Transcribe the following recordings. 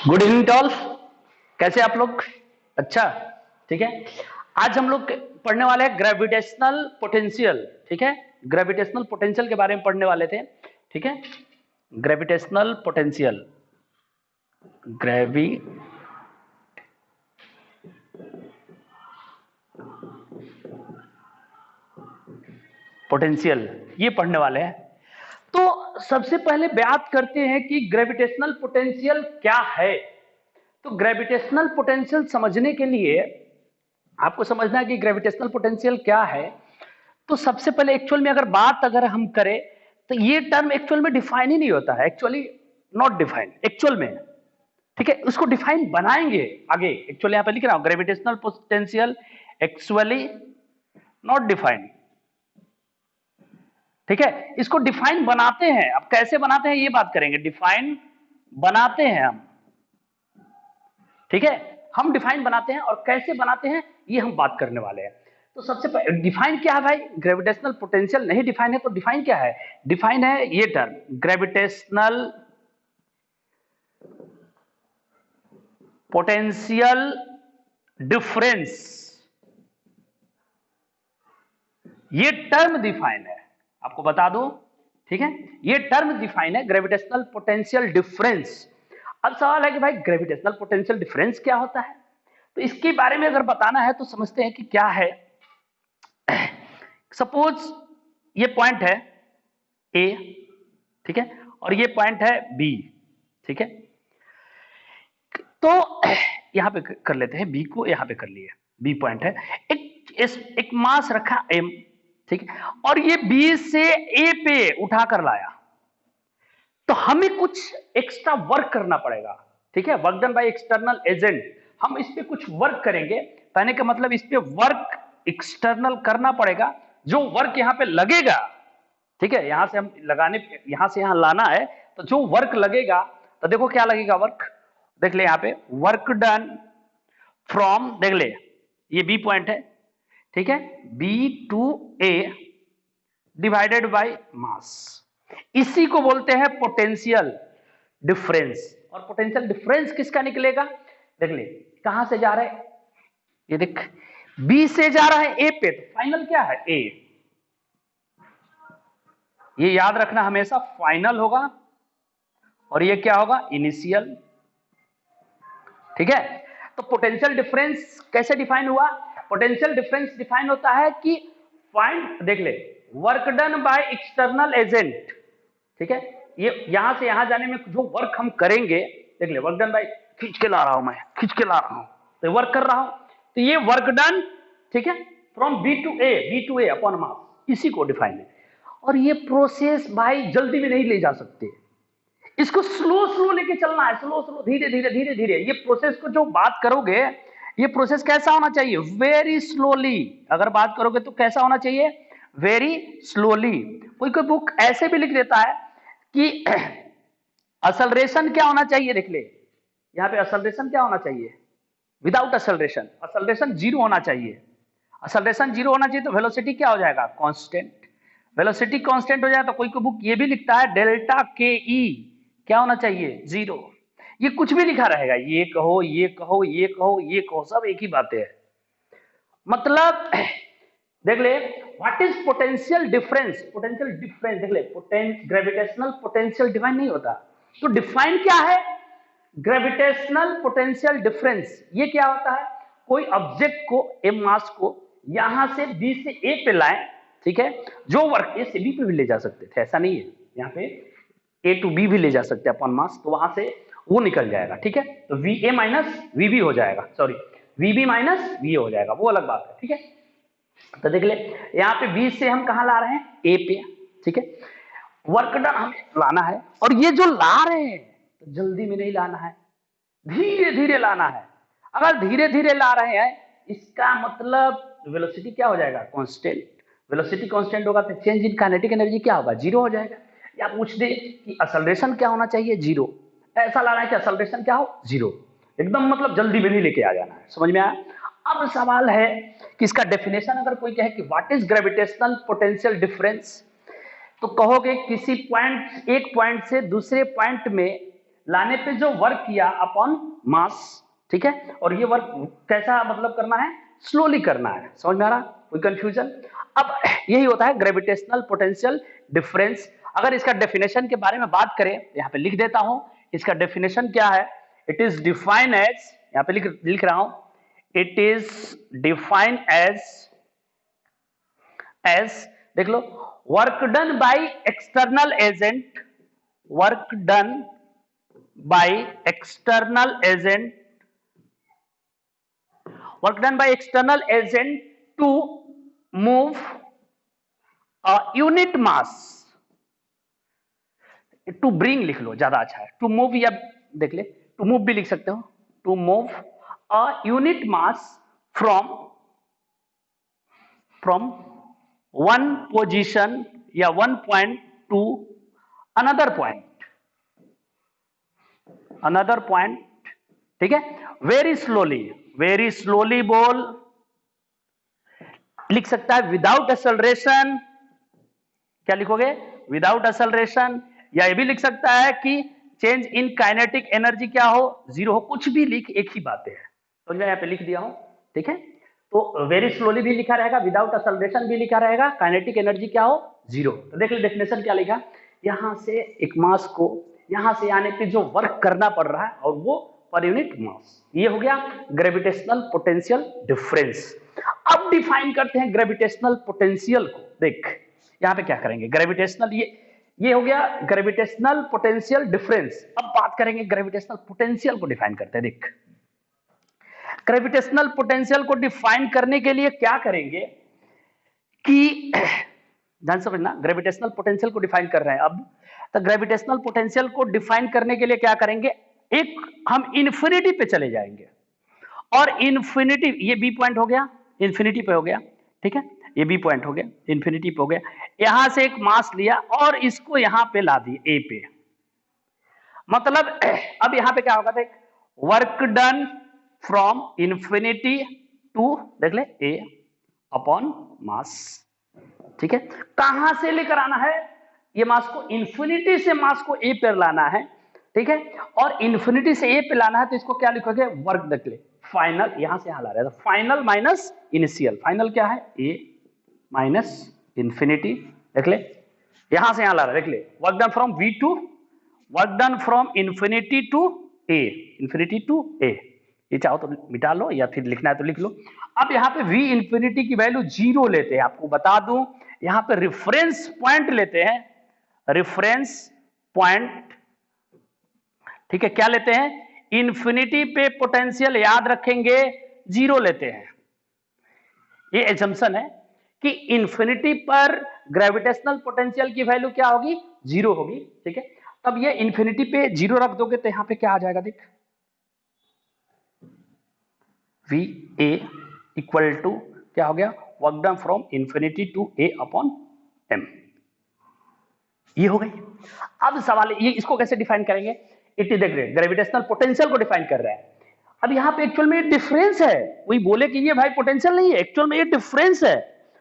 Good evening all. कैसे आप लोग? अच्छा, ठीक है। आज हम लोग पढ़ने वाले हैं ग्रेविटेशनल पोटेंशियल। ठीक है, ग्रेविटेशनल पोटेंशियल के बारे में पढ़ने वाले थे। ठीक है, ग्रेविटेशनल पोटेंशियल, ग्रेवी पोटेंशियल ये पढ़ने वाले हैं। तो सबसे पहले बात करते हैं कि ग्रेविटेशनल पोटेंशियल क्या है। तो ग्रेविटेशनल पोटेंशियल समझने के लिए आपको समझना है कि ग्रेविटेशनल पोटेंशियल क्या है। तो सबसे पहले एक्चुअल में अगर हम करें तो ये टर्म एक्चुअल में डिफाइन ही नहीं होता है, एक्चुअली नॉट डिफाइन एक्चुअल में। ठीक है, उसको डिफाइन बनाएंगे आगे। एक्चुअली यहां पे लिख रहा हूं gravitational potential actually not defined. ठीक है, इसको डिफाइन बनाते हैं। अब कैसे बनाते हैं ये बात करेंगे। डिफाइन बनाते हैं हम, ठीक है, हम डिफाइन बनाते हैं और कैसे बनाते हैं ये हम बात करने वाले हैं। तो सबसे पहले डिफाइन क्या है भाई? ग्रेविटेशनल पोटेंशियल नहीं डिफाइन है तो डिफाइन क्या है? डिफाइन है ये टर्म ग्रेविटेशनल पोटेंशियल डिफरेंस। ये टर्म डिफाइन है, आपको बता दो। ठीक है, ये टर्म डिफाइन है ग्रेविटेशनल पोटेंशियल डिफरेंस। अब सवाल है कि भाई ग्रेविटेशनल पोटेंशियल डिफरेंस क्या होता है। तो इसके बारे में अगर बताना है तो समझते हैं कि क्या है। सपोज ये पॉइंट है ए, ठीक है, और ये पॉइंट है बी। ठीक है, तो यहां पे कर लेते हैं, बी को यहां पे कर लिए, बी पॉइंट है। एक मास रखा एम, ठीक है, और ये बी से ए पे उठाकर लाया। तो हमें कुछ एक्स्ट्रा वर्क करना पड़ेगा। ठीक है, work done by external agent. हम इस पे कुछ वर्क करेंगे, कहने का मतलब इस पे वर्क एक्सटर्नल करना पड़ेगा। जो वर्क यहां पे लगेगा, ठीक है, यहां से हम लगाने, यहां से यहां लाना है, तो जो वर्क लगेगा, तो देखो क्या लगेगा वर्क। देख ले यहां पे वर्क डन फ्रॉम, देख ले ये बी पॉइंट है, ठीक है, B to A divided by mass. इसी को बोलते हैं पोटेंशियल डिफरेंस। और पोटेंशियल डिफरेंस किसका निकलेगा? देख ले कहां से जा रहे हैं, ये देख बी से जा रहा है ए पे, तो फाइनल क्या है? ए। ये याद रखना हमेशा, फाइनल होगा और ये क्या होगा? इनिशियल। ठीक है, तो पोटेंशियल डिफरेंस कैसे डिफाइन हुआ? पोटेंशियल डिफरेंस डिफाइन होता है कि फाइंड, देख ले, work done by external agent. ठीक है, ये यहां से यहां जाने में जो वर्क हम करेंगे, देख ले वर्क डन बाय, खींच के ला रहा हूं मैं, खींच के ला रहा हूं, तो वर्क कर रहा हूं, तो ये वर्क डन, ठीक है, from B to A upon mass, इसी को डिफाइन है। और ये प्रोसेस भाई जल्दी में नहीं ले जा सकते, इसको स्लो स्लो लेके चलना है, स्लो स्लो, धीरे धीरे धीरे धीरे। ये प्रोसेस को जो बात करोगे, ये प्रोसेस कैसा होना चाहिए? Very slowly. अगर बात करोगे तो कैसा होना चाहिए? Very slowly. कोई कोई बुक ऐसे भी लिख देता है कि असलरेशन क्या होना चाहिए, देख ले यहां पे असलरेशन क्या होना चाहिए? विदाउट असलरेशन, असलरेशन जीरो होना चाहिए। असलरेशन जीरो होना चाहिए तो वेलोसिटी क्या हो जाएगा? कांस्टेंट। वेलोसिटी कांस्टेंट हो जाए तो कोई कोई बुक ये भी लिखता है डेल्टा के ई क्या होना चाहिए? जीरो। ये कुछ भी लिखा रहेगा, ये कहो ये कहो ये कहो ये कहो, सब एक ही बातें है। मतलब देख ले what is potential difference. Potential difference देख ले, ग्रेविटेशनल पोटेंशियल डिफाइन नहीं होता, तो डिफाइन क्या है? Gravitational potential difference. ये क्या होता है? कोई ऑब्जेक्ट को, एम मास को यहां से बी से ए पे लाएं, ठीक है, जो वर्क ए से बी पे भी ले जा सकते थे, ऐसा नहीं है, यहाँ पे ए टू बी भी ले जा सकते हैं अपॉन मास, तो वहां से वो निकल जाएगा। ठीक है, तो V A minus V B हो जाएगा, sorry V B minus V A हो जाएगा, वो अलग बात है। ठीक है, तो देख ले यहाँ पे बी से हम कहा ला रहे हैं? ए पे। ठीक है, वर्क डन हमें लाना है, और ये जो ला रहे हैं तो जल्दी में नहीं लाना है, धीरे धीरे लाना है। अगर धीरे धीरे ला रहे हैं, इसका मतलब वेलोसिटी क्या हो जाएगा? कांस्टेंट। वेलोसिटी कांस्टेंट होगा तो चेंज इन काइनेटिक एनर्जी क्या होगा? जीरो हो जाएगा। या पूछ दे कि असलरेशन क्या होना चाहिए? जीरो। ऐसा लाना है कि असलरेशन क्या हो? जीरो। एकदम मतलब जल्दी में नहीं लेके आ जाना है, समझ में आया? अब सवाल है कि इसका डेफिनेशन अगर कोई कहे कि what is gravitational potential difference, तो कहोगे किसी पॉइंट, एक पॉइंट से दूसरे पॉइंट में लाने पे जो वर्क किया अपॉन मास, ठीक है, और ये वर्क कैसा मतलब करना है, स्लोली करना है। समझ में आ रहा, कोई कंफ्यूजन? अब यही होता है ग्रेविटेशनल पोटेंशियल डिफरेंस। अगर इसका डेफिनेशन के बारे में बात करें, यहाँ पे लिख देता हूं, इसका डेफिनेशन क्या है। इट इज डिफाइंड एज, यहाँ पे लिख रहा हूं, इट इज डिफाइंड एज देख लो, work done by external agent, work done by external agent, work done by external agent to move a unit mass, to bring लिख लो, ज्यादा अच्छा है, to move, या देख ले to move भी लिख सकते हो, to move a unit mass from one position या one point to another point, ठीक है, वेरी स्लोली बोल, लिख सकता है विदाउट एक्सेलरेशन, क्या लिखोगे, विदाउट एक्सेलरेशन, या ये भी लिख सकता है कि चेंज इन काइनेटिक एनर्जी क्या हो, जीरो हो, कुछ भी लिख, एक ही बात है। तो मैं यहाँ पे लिख दिया हूं, ठीक है। तो वेरी स्लोली भी लिखा रहेगा, विदाउट एक्सेलरेशन भी लिखा रहेगा, काइनेटिक एनर्जी क्या हो, जीरो। तो देख लो डेफिनेशन क्या लिखा, यहां से एक मास को यहां से आने पे जो वर्क करना पड़ रहा है और वो पर यूनिट मास, ये हो गया ग्रेविटेशनल पोटेंशियल डिफरेंस। अब डिफाइन करते हैं ग्रेविटेशनल पोटेंशियल को। देख यहां पे क्या करेंगे, ग्रेविटेशनल, ये हो गया ग्रेविटेशनल पोटेंशियल डिफरेंस। अब बात करेंगे ग्रेविटेशनल पोटेंशियल को डिफाइन करते हैं। देख ग्रेविटेशनल पोटेंशियल को डिफाइन करने के लिए क्या करेंगे कि ध्यान से समझना, ग्रेविटेशनल पोटेंशियल को डिफाइन कर रहे हैं अब। तो ग्रेविटेशनल पोटेंशियल को डिफाइन करने के लिए क्या करेंगे, एक हम इन्फिनिटी पे चले जाएंगे, और इन्फिनिटी, ये बी पॉइंट हो गया, इन्फिनिटी पे हो गया, ठीक है, ये बी पॉइंट हो गया, इन्फिनिटी पे हो गया। यहां से एक मास लिया और इसको यहां पे ला दिए ए पे, मतलब अब यहां पे क्या होगा, देख work done from infinity to, देख ले, ए अपॉन मास, ठीक है। कहां से लेकर आना है ये मास को, इन्फिनिटी से मास को ए पर लाना है, ठीक है, और इन्फिनिटी से ए पे लाना है, तो इसको क्या लिखोगे, वर्क, देख ले, फाइनल, यहां से यहां ला रहे हैं, फाइनल माइनस इनिशियल, फाइनल क्या है, ए माइनस इन्फिनिटी, देख ले, यहां से यहां ला रहे हैं, देख ले, work done from V to, work done from infinity to A, infinity to A, ये चाहो तो मिटा लो या फिर लिखना है तो लिख लो। अब यहाँ पे v इंफिनिटी की वैल्यू 0 लेते हैं, आपको बता दूं, यहाँ पे रेफरेंस पॉइंट लेते हैं, रेफरेंस पॉइंट, ठीक है, क्या लेते हैं, इन्फिनिटी पे पोटेंशियल याद रखेंगे 0 लेते हैं। ये एजम्पशन है कि इन्फिनिटी पर ग्रेविटेशनल पोटेंशियल की वैल्यू क्या होगी, 0 होगी, ठीक है। तब ये इन्फिनिटी पे 0 रख दोगे तो यहां पे क्या आ जाएगा, देख वी ए इक्वल टू क्या हो गया, work done from infinity to A upon M, ये हो गई। अब सवाल ये, इसको कैसे डिफाइन करेंगे, इट इज ग्रेविटेशनल पोटेंशियल को डिफाइन कर रहा है। अब यहां पे एक्चुअल में ये डिफरेंस है, वही बोले कि ये भाई पोटेंशियल नहीं है, एक्चुअल में ये डिफरेंस है,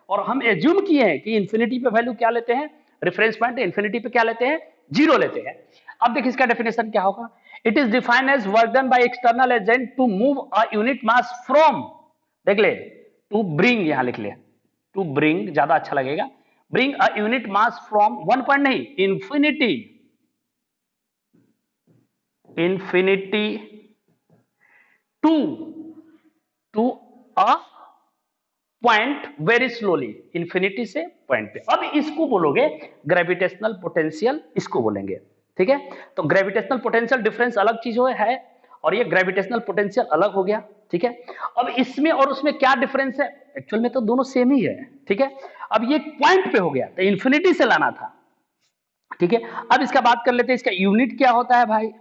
और हम एज्यूम किए हैं कि इन्फिनिटी पे वैल्यू क्या लेते हैं, रेफरेंस पॉइंट, इन्फिनिटी पे क्या लेते हैं, 0 लेते हैं। अब देखिए इसका डेफिनेशन क्या होगा, it is defined as work done by external agent to move a unit mass from, देख ले, टू ब्रिंग, यहां लिख ले, टू ब्रिंग ज्यादा अच्छा लगेगा, bring a unit mass from one point नहीं, infinity, infinity to a point very slowly, infinity से पॉइंट पे। अब इसको बोलोगे ग्रेविटेशनल पोटेंशियल, इसको बोलेंगे, ठीक है। तो ग्रेविटेशनल पोटेंशियल डिफरेंस अलग चीज है, और ये ग्रेविटेशनल पोटेंशियल अलग हो गया, ठीक है। अब इसमें और उसमें क्या डिफरेंस है, एक्चुअल में तो दोनों सेम ही है, ठीक है। अब ये पॉइंट पे हो गया तो इन्फिनिटी से लाना था, ठीक है। अब इसका बात कर लेते हैं, इसका यूनिट क्या होता है भाई,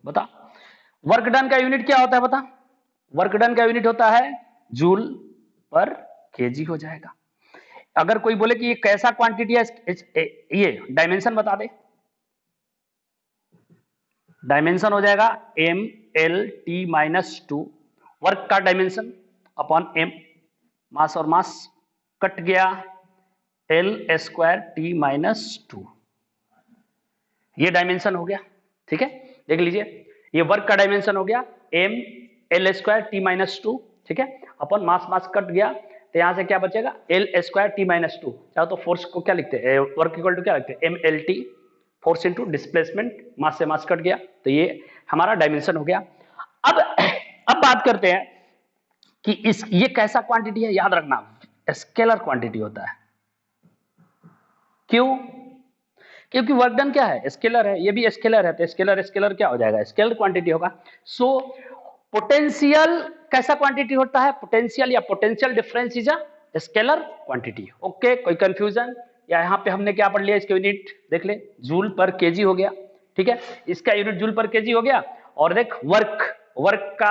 बता, वर्क डन का यूनिट क्या होता है बता, वर्क डन का यूनिट होता है जूल पर केजी हो जाएगा। अगर कोई बोले कि ये कैसा क्वांटिटी है, ये डायमेंशन बता दे, डायमेंशन हो जाएगा एम एल टी माइनस 2, वर्क का डायमेंशन अपॉन एम, मास और मास कट गया, एल स्क्वायर टी माइनस 2, ये डायमेंशन हो गया, ठीक है, देख लीजिए ये वर्क का डायमेंशन हो गया m l square T minus two, ठीक है, अपन मास मास कट गया तो यहां से क्या बचेगा l square T minus to, चाहो तो फोर्स को क्या लिखते हैं, वर्क इक्वल टू क्या लिखते हैं m l t, force into displacement, mass से मास कट गया तो ये हमारा डायमेंशन हो गया। अब बात करते हैं कि इस ये कैसा क्वांटिटी है, याद रखना स्केलर क्वांटिटी होता है। क्यों? क्योंकि वर्क डन क्या है, स्केलर है, ये भी स्केलर है, तो स्केलर स्केलर क्या हो जाएगा, स्केलर क्वांटिटी होगा। सो पोटेंशियल कैसा क्वांटिटी होता है, पोटेंशियल या potential difference is a scalar quantity. Okay, कोई कंफ्यूजन? या यहाँ पे हमने क्या पढ़ लिया, इसके यूनिट देख ले, जूल पर केजी हो गया, ठीक है, इसका यूनिट जूल पर केजी हो गया। और देख वर्क का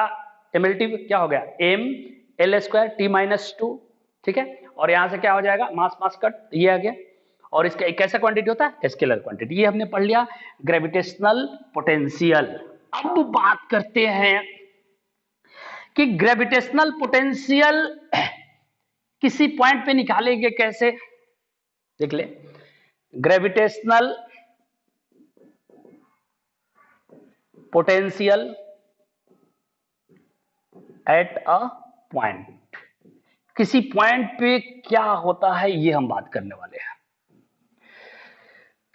एमएलटी क्या हो गया, M L square T minus two, ठीक है, और यहां से क्या हो जाएगा मास मास कट, ये आ गया। और इसका एक कैसा क्वांटिटी होता है, स्केलर क्वांटिटी। ये हमने पढ़ लिया ग्रेविटेशनल पोटेंशियल। अब बात करते हैं कि ग्रेविटेशनल पोटेंशियल किसी पॉइंट पे निकालेंगे कैसे, देख ले, gravitational potential at a point, किसी पॉइंट पे क्या होता है ये हम बात करने वाले हैं।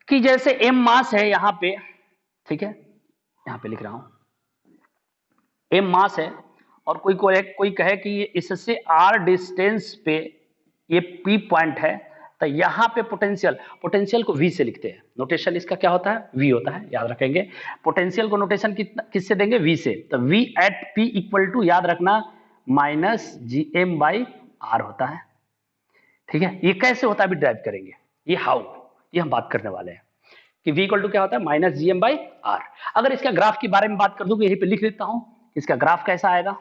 कि जैसे m मास है यहां पे, ठीक है, यहां पे लिख रहा हूं m मास है, और कोई कहे कि ये इससे r डिस्टेंस पे ये p पॉइंट है, तो यहां पे पोटेंशियल को v से लिखते हैं। नोटेशन इसका क्या होता है, v होता है, याद रखेंगे। पोटेंशियल को नोटेशन किससे देंगे, v से, तो v at p equal to, याद रखना, माइनस gm बाई r होता है, ठीक है। ये कैसे होता है अभी ड्राइव करेंगे, ये हाउ, ये हम बात करने वाले हैं कि v इक्वल टू क्या होता है, माइनस जीएम बाई आर। अगर इसका ग्राफ के बारे में बात कर दूं, यहीं पे लिख लेता हूं, इसका ग्राफ कैसा आएगा,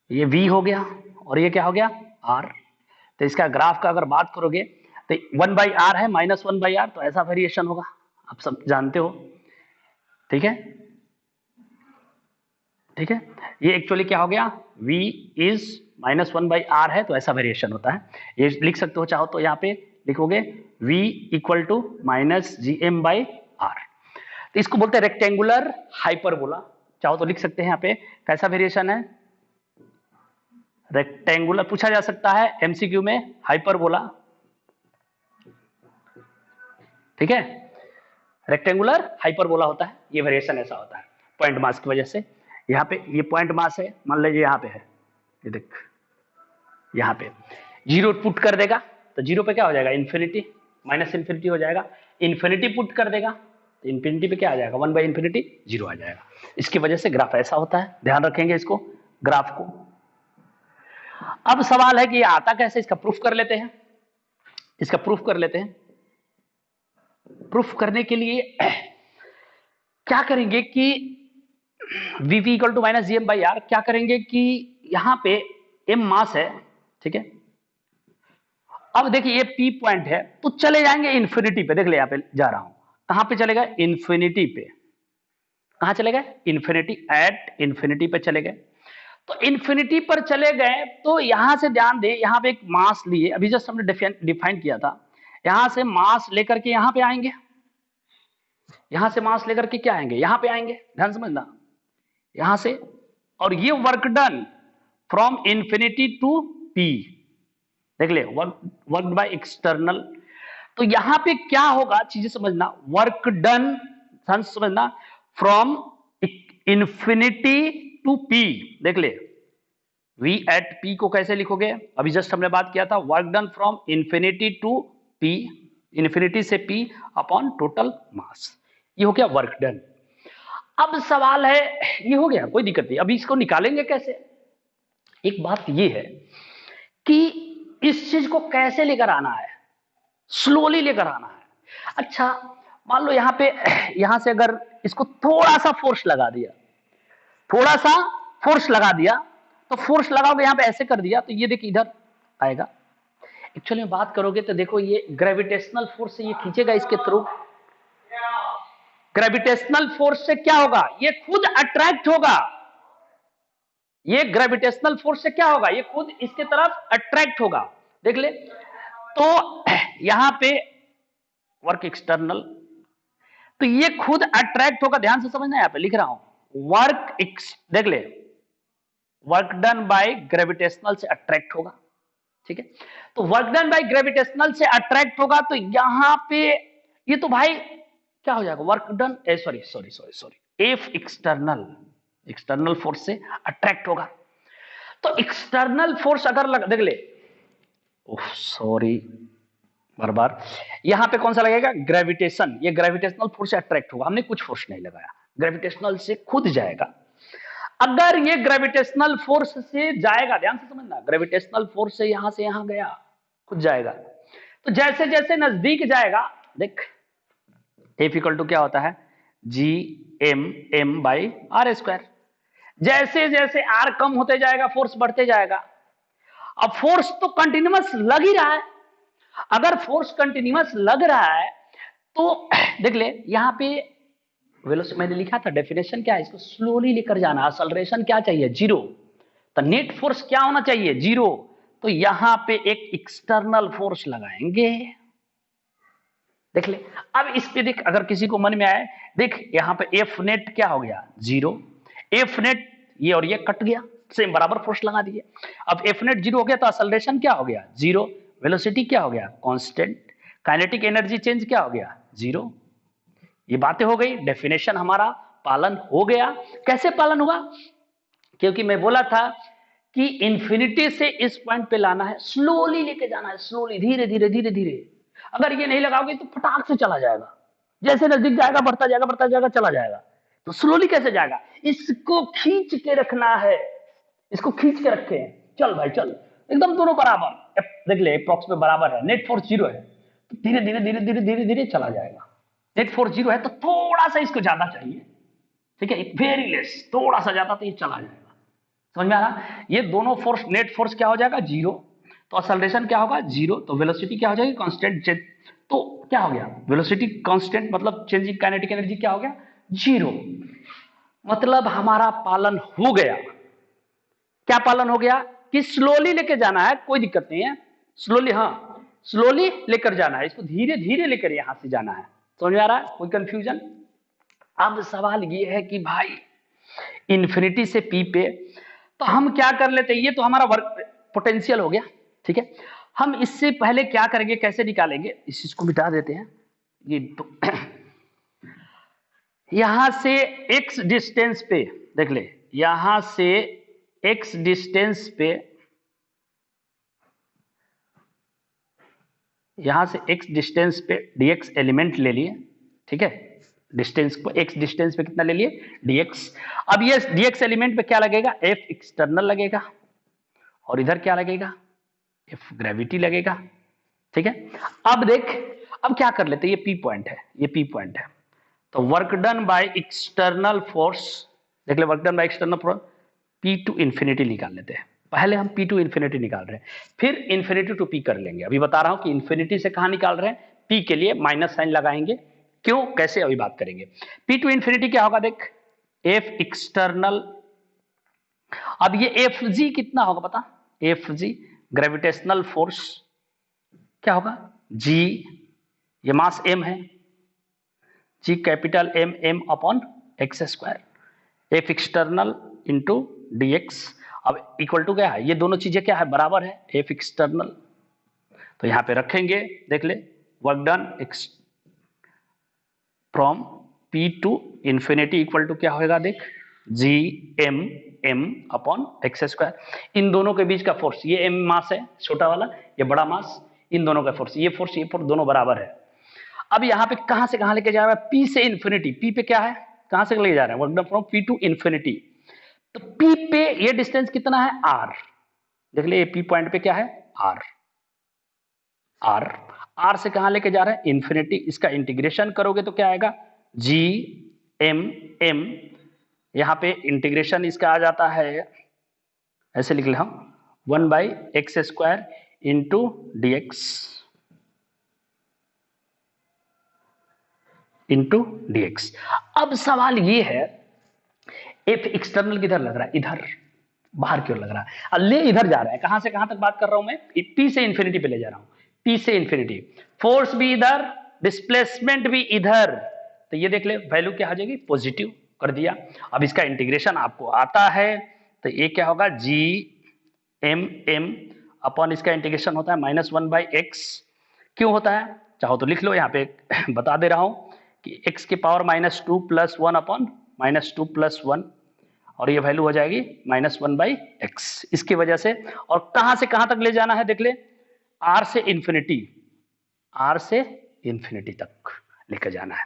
ये v हो गया और ये क्या हो गया r। तो इसका ग्राफ का अगर बात करोगे तो 1 बाई आर है, माइनस 1 बाई आर, तो ऐसा वेरिएशन होगा, आप सब जानते हो, ठीक है, ठीक है। ये एक्चुअली क्या हो गया, v is minus 1 by R है, तो ऐसा वेरिएशन होता है। ये लिख सकते हो, चाहो तो यहाँ पे लिखोगे v equal to minus G M by R. तो इसको बोलते हैं रेक्टेंगुलर हाइपरबोला, चाहो तो लिख सकते हैं यहाँ पे कैसा वेरिएशन है, रेक्टेंगुलर, पूछा जा सकता है एमसीक्यू में, हाइपरबोला, ठीक है, रेक्टेंगुलर हाइपरबोला होता है, ये वेरिएशन ऐसा होता है पॉइंट मास की वजह से। यहाँ पे ये पॉइंट मास है, मान लीजिए यहाँ पे है, ये देख, यहाँ पे जीरो पुट कर देगा तो जीरो पे क्या हो जाएगा, इन्फिनिटी, माइनस इन्फिनिटी हो जाएगा। इन्फिनिटी पुट कर देगा तो इन्फिनिटी पे क्या आ जाएगा, 1 बाई इन्फिनिटी, जीरो आ जाएगा। इसकी वजह से ग्राफ ऐसा होता है, ध्यान रखेंगे इसको, ग्राफ को। अब सवाल है कि ये आता कैसे, इसका प्रूफ कर लेते हैं, इसका प्रूफ कर लेते हैं। प्रूफ करने के लिए क्या करेंगे कि V V equal to minus G M by R, क्या करेंगे कि यहां पे m मास है, ठीक है, अब देखिए ये p पॉइंट है, तो चले जाएंगे इन्फिनिटी पे, देख ले यहाँ पे जा रहा हूं, कहां पे चले गए, इन्फिनिटी पे, कहां चले गए, इन्फिनिटी, एट इन्फिनिटी पे चले गए। तो इन्फिनिटी पर चले गए तो यहां से ध्यान दे, यहां पे एक मास लिए, अभी जस्ट हमने डिफाइन किया था, यहां से मास लेकर के यहां पे आएंगे, यहां से मास लेकर के क्या आएंगे, यहां पे आएंगे, ध्यान समझना, यहां से, और ये work done from infinity to p, देख ले, वर्क बाय एक्सटर्नल। तो यहां पे क्या होगा, चीजें समझना, वर्क डन, समझना, फ्रॉम इन्फिनिटी टू p, देख ले, v एट p को कैसे लिखोगे, अभी जस्ट हमने बात किया था, work done from infinity to p, इन्फिनिटी से p अपॉन टोटल मास, ये हो गया वर्क डन। अब सवाल है, ये हो गया, कोई दिक्कत नहीं, अभी इसको निकालेंगे कैसे। एक बात ये है कि इस चीज को कैसे लेकर आना है, स्लोली लेकर आना है। अच्छा मान लो यहां पे, यहां से अगर इसको थोड़ा सा फोर्स लगा दिया, थोड़ा सा फोर्स लगा दिया, तो फोर्स लगाओगे यहां पे ऐसे कर दिया, तो ये देखिए इधर आएगा। एक्चुअली में बात करोगे तो देखो ये ग्रेविटेशनल फोर्स से ये खींचेगा इसके थ्रू, ग्रेविटेशनल फोर्स से क्या होगा, ये खुद अट्रैक्ट होगा, ये ग्रेविटेशनल फोर्स से क्या होगा, ये खुद इसके तरफ अट्रैक्ट होगा, देख ले। तो यहां पे वर्क एक्सटर्नल, तो ये खुद अट्रैक्ट होगा, ध्यान से समझना, यहां पे लिख रहा हूं वर्क, देख ले, वर्क डन बाय ग्रेविटेशनल से अट्रैक्ट होगा, ठीक है। तो वर्क डन बाय ग्रेविटेशनल से अट्रैक्ट होगा, तो यहां पे ये तो भाई क्या हो जाएगा, work done, sorry sorry sorry sorry, F external, external force से अट्रैक्ट होगा। तो एक्सटर्नल फोर्स अगर देख ले, सॉरी बार बार, यहां पे कौन सा लगेगा, ग्रेविटेशन, ये ग्रेविटेशनल फोर्स से अट्रैक्ट होगा, हमने कुछ फोर्स नहीं लगाया, ग्रेविटेशनल से खुद जाएगा। अगर ये ग्रेविटेशनल फोर्स से जाएगा, ध्यान से समझना, ग्रेविटेशनल फोर्स से यहां गया, खुद जाएगा, तो जैसे जैसे नजदीक जाएगा, देख एफ इक्वल टू क्या होता है, G M M by R square. जैसे जैसे आर कम होते जाएगा फोर्स बढ़ते जाएगा। अब फोर्स तो कंटिन्यूअस लग ही रहा है, अगर फोर्स कंटिन्यूअस लग रहा है तो देख ले यहां पे वेलोसिटी मैंने लिखा था, डेफिनेशन क्या है, इसको स्लोली लेकर जाना, एक्सेलरेशन क्या चाहिए, 0, तो नेट फोर्स क्या होना चाहिए, 0। तो यहां पे एक एक्सटर्नल फोर्स लगाएंगे, देख ले। अब इस पे देख, अगर किसी को मन में आए, देख यहां पे एफ नेट क्या हो गया, 0, एफ नेट ये और ये कट गया, सेम बराबर फोर्स लगा दिए। अब एफ नेट 0 हो गया तो एक्सेलरेशन क्या हो गया, 0, वेलोसिटी क्या हो गया, कांस्टेंट, काइनेटिक एनर्जी चेंज क्या हो गया, 0। ये बातें हो गई, डेफिनेशन हमारा पालन हो गया। कैसे पालन हुआ, क्योंकि मैं बोला था कि इंफिनिटी से इस पॉइंट पे लाना है, स्लोली लेके जाना है, स्लोली, धीरे धीरे धीरे धीरे। अगर ये नहीं लगाओगे तो फटाक से चला जाएगा, जैसे नजदीक जाएगा बढ़ता जाएगा चला जाएगा। तो स्लोली कैसे जाएगा, इसको खींच के रखना है, इसको खींच के रखे, चल भाई चल, एकदम दोनों बराबर, देख ले अप्रॉक्स में बराबर है, नेट फोर्स 0 है, तो धीरे धीरे धीरे धीरे धीरे धीरे चला जाएगा। नेट फोर्स 0 है तो थोड़ा सा इसको ज्यादा चाहिए, ठीक है, वेरी लेस, थोड़ा सा ज्यादा, तो ये चला जाएगा। समझ में आ रहा, ये दोनों फोर्स, नेट फोर्स क्या हो जाएगा, 0, तो एक्सेलरेशन क्या होगा, 0, तो वेलोसिटी क्या हो जाएगी, कांस्टेंट चेंज, तो क्या हो गया, वेलोसिटी कांस्टेंट, मतलब चेंजिंग काइनेटिक एनर्जी क्या हो गया, 0। मतलब हमारा पालन हो गया। क्या पालन हो गया, कि स्लोली लेके जाना है, कोई दिक्कत नहीं है, स्लोली, हाँ स्लोली लेकर जाना है, इसको धीरे धीरे लेकर यहां से जाना है। समझ में आ रहा है, कोई कंफ्यूजन। अब सवाल ये है कि भाई इंफिनिटी से पी पे, तो हम क्या कर लेते हैं, ये तो हमारा वर्क पोटेंशियल हो गया, ठीक है। हम इससे पहले क्या करेंगे, कैसे निकालेंगे, इस चीज को मिटा देते हैं, ये तो यहां से x डिस्टेंस पे, देख ले, यहां से x डिस्टेंस पे, यहां से x डिस्टेंस पे dx एलिमेंट ले लिए, ठीक है, डिस्टेंस को x डिस्टेंस पे कितना ले लिए, dx। अब ये dx एलिमेंट पे क्या लगेगा, f एक्सटर्नल लगेगा, और इधर क्या लगेगा, f ग्रेविटी लगेगा, ठीक है। अब देख, अब क्या कर लेते हैं, ये p पॉइंट है, ये p पॉइंट है, तो work done by external force, देख ले, work done by external force, p to infinity निकाल लेते हैं। पहले हम p टू इंफिनिटी निकाल रहे हैं, फिर इंफिनिटी टू p कर लेंगे। अभी बता रहा हूं कि इंफिनिटी से कहां निकाल रहे हैं, p के लिए माइनस साइन लगाएंगे, क्यों कैसे अभी बात करेंगे। p टू इंफिनिटी क्या होगा, देख f एक्सटर्नल, अब ये fg कितना होगा पता, fg ग्रेविटेशनल फोर्स क्या होगा, g, ये मास m है, g capital M, m upon x square, f external into dx। अब इक्वल टू क्या है, ये दोनों चीजें क्या है, बराबर है, f एक्सटर्नल, तो यहां पे रखेंगे, देख ले, work done from p to infinity equal to क्या होगा, देख g m m upon x square. इन दोनों के बीच का फोर्स, ये m मास है छोटा वाला, ये बड़ा मास, इन दोनों का फोर्स, ये फोर्स दोनों बराबर है। अब यहाँ पे कहां से कहां लेके जा रहा है, p से इंफिनिटी, p पे क्या है, कहां से लेके जा रहे हैं, work done from p to infinity, तो p पे ये डिस्टेंस कितना है, r, देख ले, p पॉइंट पे क्या है, r, r से कहां लेके जा रहे हैं, इंफिनिटी। इसका इंटीग्रेशन करोगे तो क्या आएगा, g m m, यहां पे इंटीग्रेशन इसका आ जाता है, ऐसे लिख ले हम, 1/x² into dx into dx। अब सवाल ये है, f एक्सटर्नल किधर लग रहा है, इधर बाहर की ओर लग रहा है, अब ले इधर जा रहा है, कहां से कहां तक बात कर रहा हूं मैं, p से इंफिनिटी पे ले जा रहा हूं, p से इंफिनिटी, फोर्स भी इधर, डिस्प्लेसमेंट भी इधर, तो ये देख ले वैल्यू क्या आ जाएगी, पॉजिटिव कर दिया। अब इसका इंटीग्रेशन आपको आता है तो ये क्या होगा, जी एम एम अपॉन इसका इंटीग्रेशन होता है -1/x। क्यों होता है चाहो तो लिख लो, यहाँ पे बता दे रहा हूं कि x की पावर -2 + 1 अपॉन -2 + 1, और ये वैल्यू हो जाएगी -1/x इसकी वजह से। और कहां से कहां तक ले जाना है देख ले, r से इंफिनिटी, r से इंफिनिटी तक लेकर जाना है।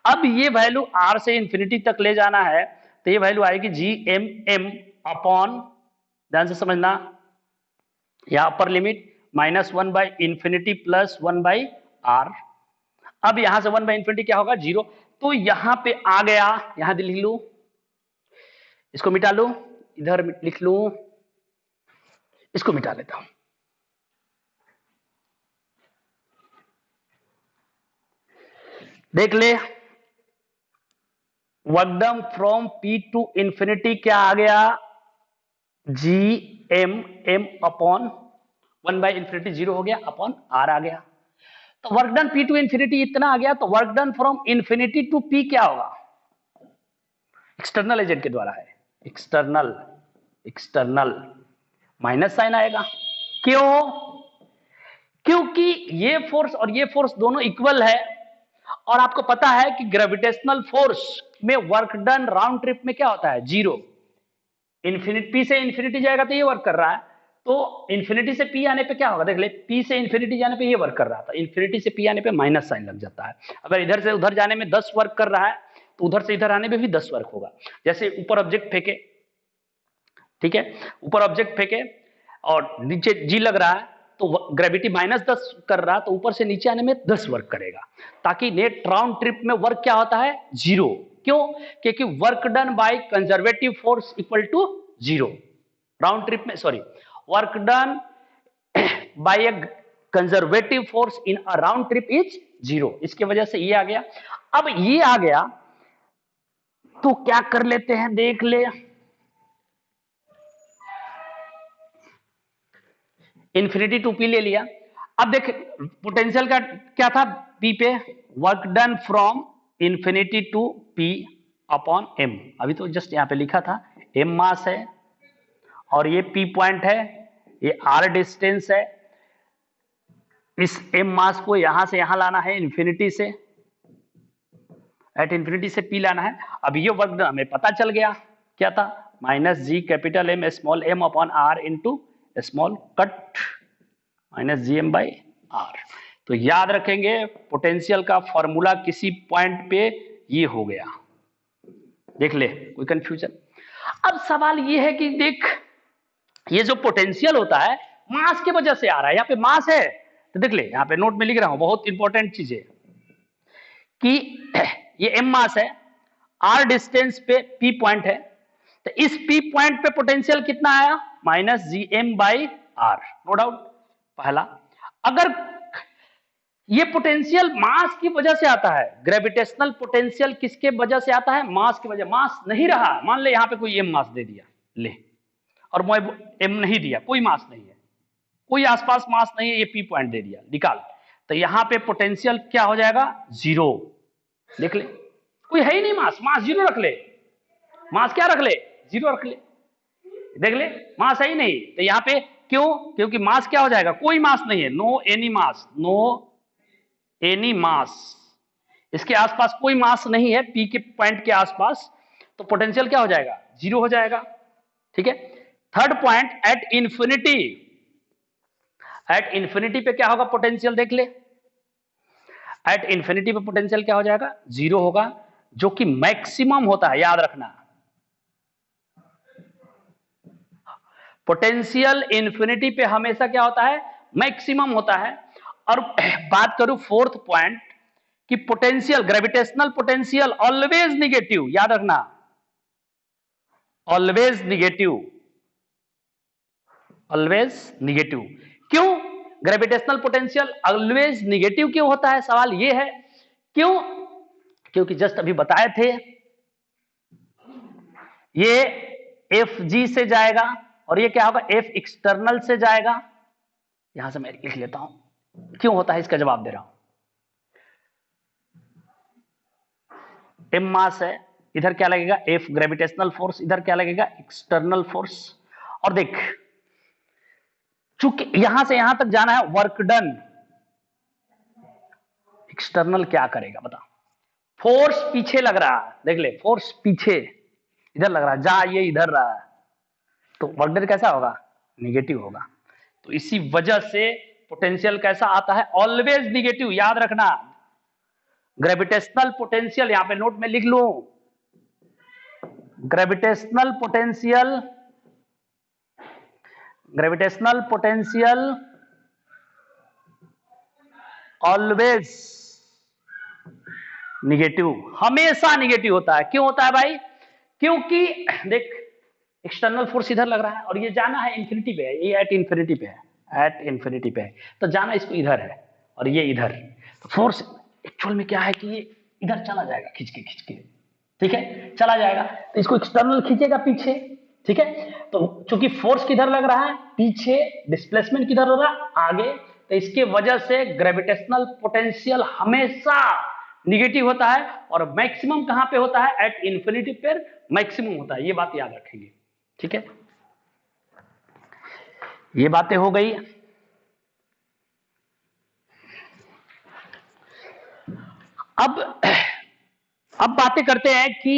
अब ये वैल्यू r से इंफिनिटी तक ले जाना है तो ये वैल्यू आएगी जी एम एम अपॉन, ध्यान से समझना, या अपर लिमिट -1/इंफिनिटी + 1/r। अब यहां से 1/इंफिनिटी क्या होगा, 0। तो यहां पे आ गया, यहां लिख लू, इसको मिटा लू, इधर लिख लू, इसको मिटा लेता हूं। देख ले work done from P to infinity क्या आ गया, जी एम एम अपॉन 1/इंफिनिटी 0 हो गया अपॉन r आ गया। तो work done P to infinity इतना आ गया, तो work done from infinity to P क्या होगा, एक्सटर्नल एजेंट के द्वारा है, एक्सटर्नल, एक्सटर्नल माइनस साइन आएगा। क्यों, क्योंकि ये फोर्स और ये फोर्स दोनों इक्वल है, और आपको पता है कि ग्रेविटेशनल फोर्स में वर्क डन राउंड ट्रिप में क्या होता है, 0। इंफिनिटी, पी से इंफिनिटी जाएगा तो ये वर्क कर रहा है, तो इंफिनिटी से पी आने पे क्या होगा, देख ले, पी से इंफिनिटी जाने पे ये वर्क कर रहा था, इंफिनिटी से पी आने पे माइनस साइन लग जाता है। अगर इधर से उधर जाने में 10 वर्क कर रहा है तो उधर से इधर आने में भी 10 वर्क होगा। जैसे ऊपर ऑब्जेक्ट फेंके, ठीक है, ऊपर ऑब्जेक्ट फेंके और नीचे जी लग रहा है, तो ग्रेविटी -10 कर रहा है, तो ऊपर से नीचे आने में 10 वर्क करेगा, ताकि नेट राउंड ट्रिप में वर्क क्या होता है, 0। क्यों, क्योंकि work done by conservative force equal to 0। Round trip में, sorry, work done by a conservative force in a round trip is 0। इसकी वजह से ये आ गया। अब ये आ गया तो क्या कर लेते हैं, देख ले, इंफिनिटी टू पी ले लिया। अब देख पोटेंशियल का क्या था, पी पे, work done from infinity to P upon M. अभी तो जस्ट यहां पे लिखा था, एम मास है और ये पी पॉइंट है, ये आर डिस्टेंस है। इस एम मास को यहां से यहां लाना है, इंफिनिटी से, एट इंफिनिटी से पी लाना है। अब ये वर्क डन हमें पता चल गया, क्या था, -G small m upon r into small cut -Gm/r। तो याद रखेंगे पोटेंशियल का फॉर्मूला किसी पॉइंट पे ये हो गया, देख ले, कोई कंफ्यूजन। अब सवाल ये है कि देख, ये जो पोटेंशियल होता है मास की वजह से आ रहा है, यहाँ पे मास है, तो देख ले, यहाँ पे नोट में लिख रहा हूं, बहुत इंपॉर्टेंट चीज है कि ये m मास है, r डिस्टेंस पे p पॉइंट है, तो इस p पॉइंट पे पोटेंशियल कितना आया, -Gm/r, नो डाउट। पहला, अगर ये पोटेंशियल मास की वजह से आता है, ग्रेविटेशनल पोटेंशियल किसके वजह से आता है, मास की वजह, मास नहीं रहा, मान ले यहां पे कोई m मास दे दिया, ले, और मैं m नहीं दिया, कोई मास नहीं है, कोई आसपास मास नहीं है, ये p पॉइंट दे दिया, निकाल, तो यहां पे पोटेंशियल क्या हो जाएगा, 0। देख ले, कोई है ही नहीं मास, मास 0 रख ले, मास क्या रख ले, 0 रख ले, देख ले, मास है ही नहीं, तो यहां पे क्यों, क्योंकि मास क्या हो जाएगा, कोई मास नहीं है, नो एनी मास, नो एनी मास, इसके आसपास कोई मास नहीं है, पी के पॉइंट के आसपास, तो पोटेंशियल क्या हो जाएगा, 0 हो जाएगा, ठीक है। Third point, at infinity, at infinity पे क्या होगा पोटेंशियल, देख ले, एट इंफिनिटी पे पोटेंशियल क्या हो जाएगा, 0 होगा, जो कि मैक्सिमम होता है, याद रखना, पोटेंशियल इंफिनिटी पे हमेशा क्या होता है, मैक्सिमम होता है। और बात करूं फोर्थ पॉइंट कि potential, gravitational potential always negative, याद रखना, ऑलवेज निगेटिव, ऑलवेज निगेटिव। क्यों ग्रेविटेशनल पोटेंशियल ऑलवेज निगेटिव क्यों होता है, सवाल ये है, क्यों, क्योंकि जस्ट अभी बताए थे, ये एफ जी से जाएगा और ये क्या होगा, एफ एक्सटर्नल से जाएगा। यहां से मैं लिख लेता हूं क्यों होता है, इसका जवाब दे रहा हूं। m मास है, इधर क्या लगेगा F ग्रेविटेशनल फोर्स, इधर क्या लगेगा एक्सटर्नल फोर्स। और देख चूंकि यहां से यहां तक जाना है, वर्क डन एक्सटर्नल क्या करेगा बता, फोर्स पीछे लग रहा है, देख ले फोर्स पीछे इधर लग रहा है, जहां ये इधर रहा है, तो वर्क डन कैसा होगा निगेटिव होगा। तो इसी वजह से पोटेंशियल कैसा आता है ऑलवेज निगेटिव, याद रखना। ग्रेविटेशनल पोटेंशियल यहां पे नोट में लिख लो, gravitational potential, gravitational potential always negative, हमेशा निगेटिव होता है। क्यों होता है भाई, क्योंकि देख एक्सटर्नल फोर्स इधर लग रहा है और ये जाना है इंफिनिटी पे है, ये एट इंफिनिटी पे है, एट इंफिनिटी पे है, तो जाना इसको इधर है और ये इधर, तो फोर्स एक्चुअल में क्या है कि ये इधर चला जाएगा खींच के, ठीक है चला जाएगा, तो इसको एक्सटर्नल खींचेगा पीछे, ठीक है। तो चूंकि फोर्स किधर लग रहा है पीछे, डिस्प्लेसमेंट किधर हो रहा है आगे, तो इसके वजह से ग्रेविटेशनल पोटेंशियल हमेशा निगेटिव होता है, और मैक्सिमम कहां पे होता है एट इंफिनिटी पर मैक्सिमम होता है, ये बात याद रखेंगे, ठीक है। ये बातें हो गई। अब बातें करते हैं कि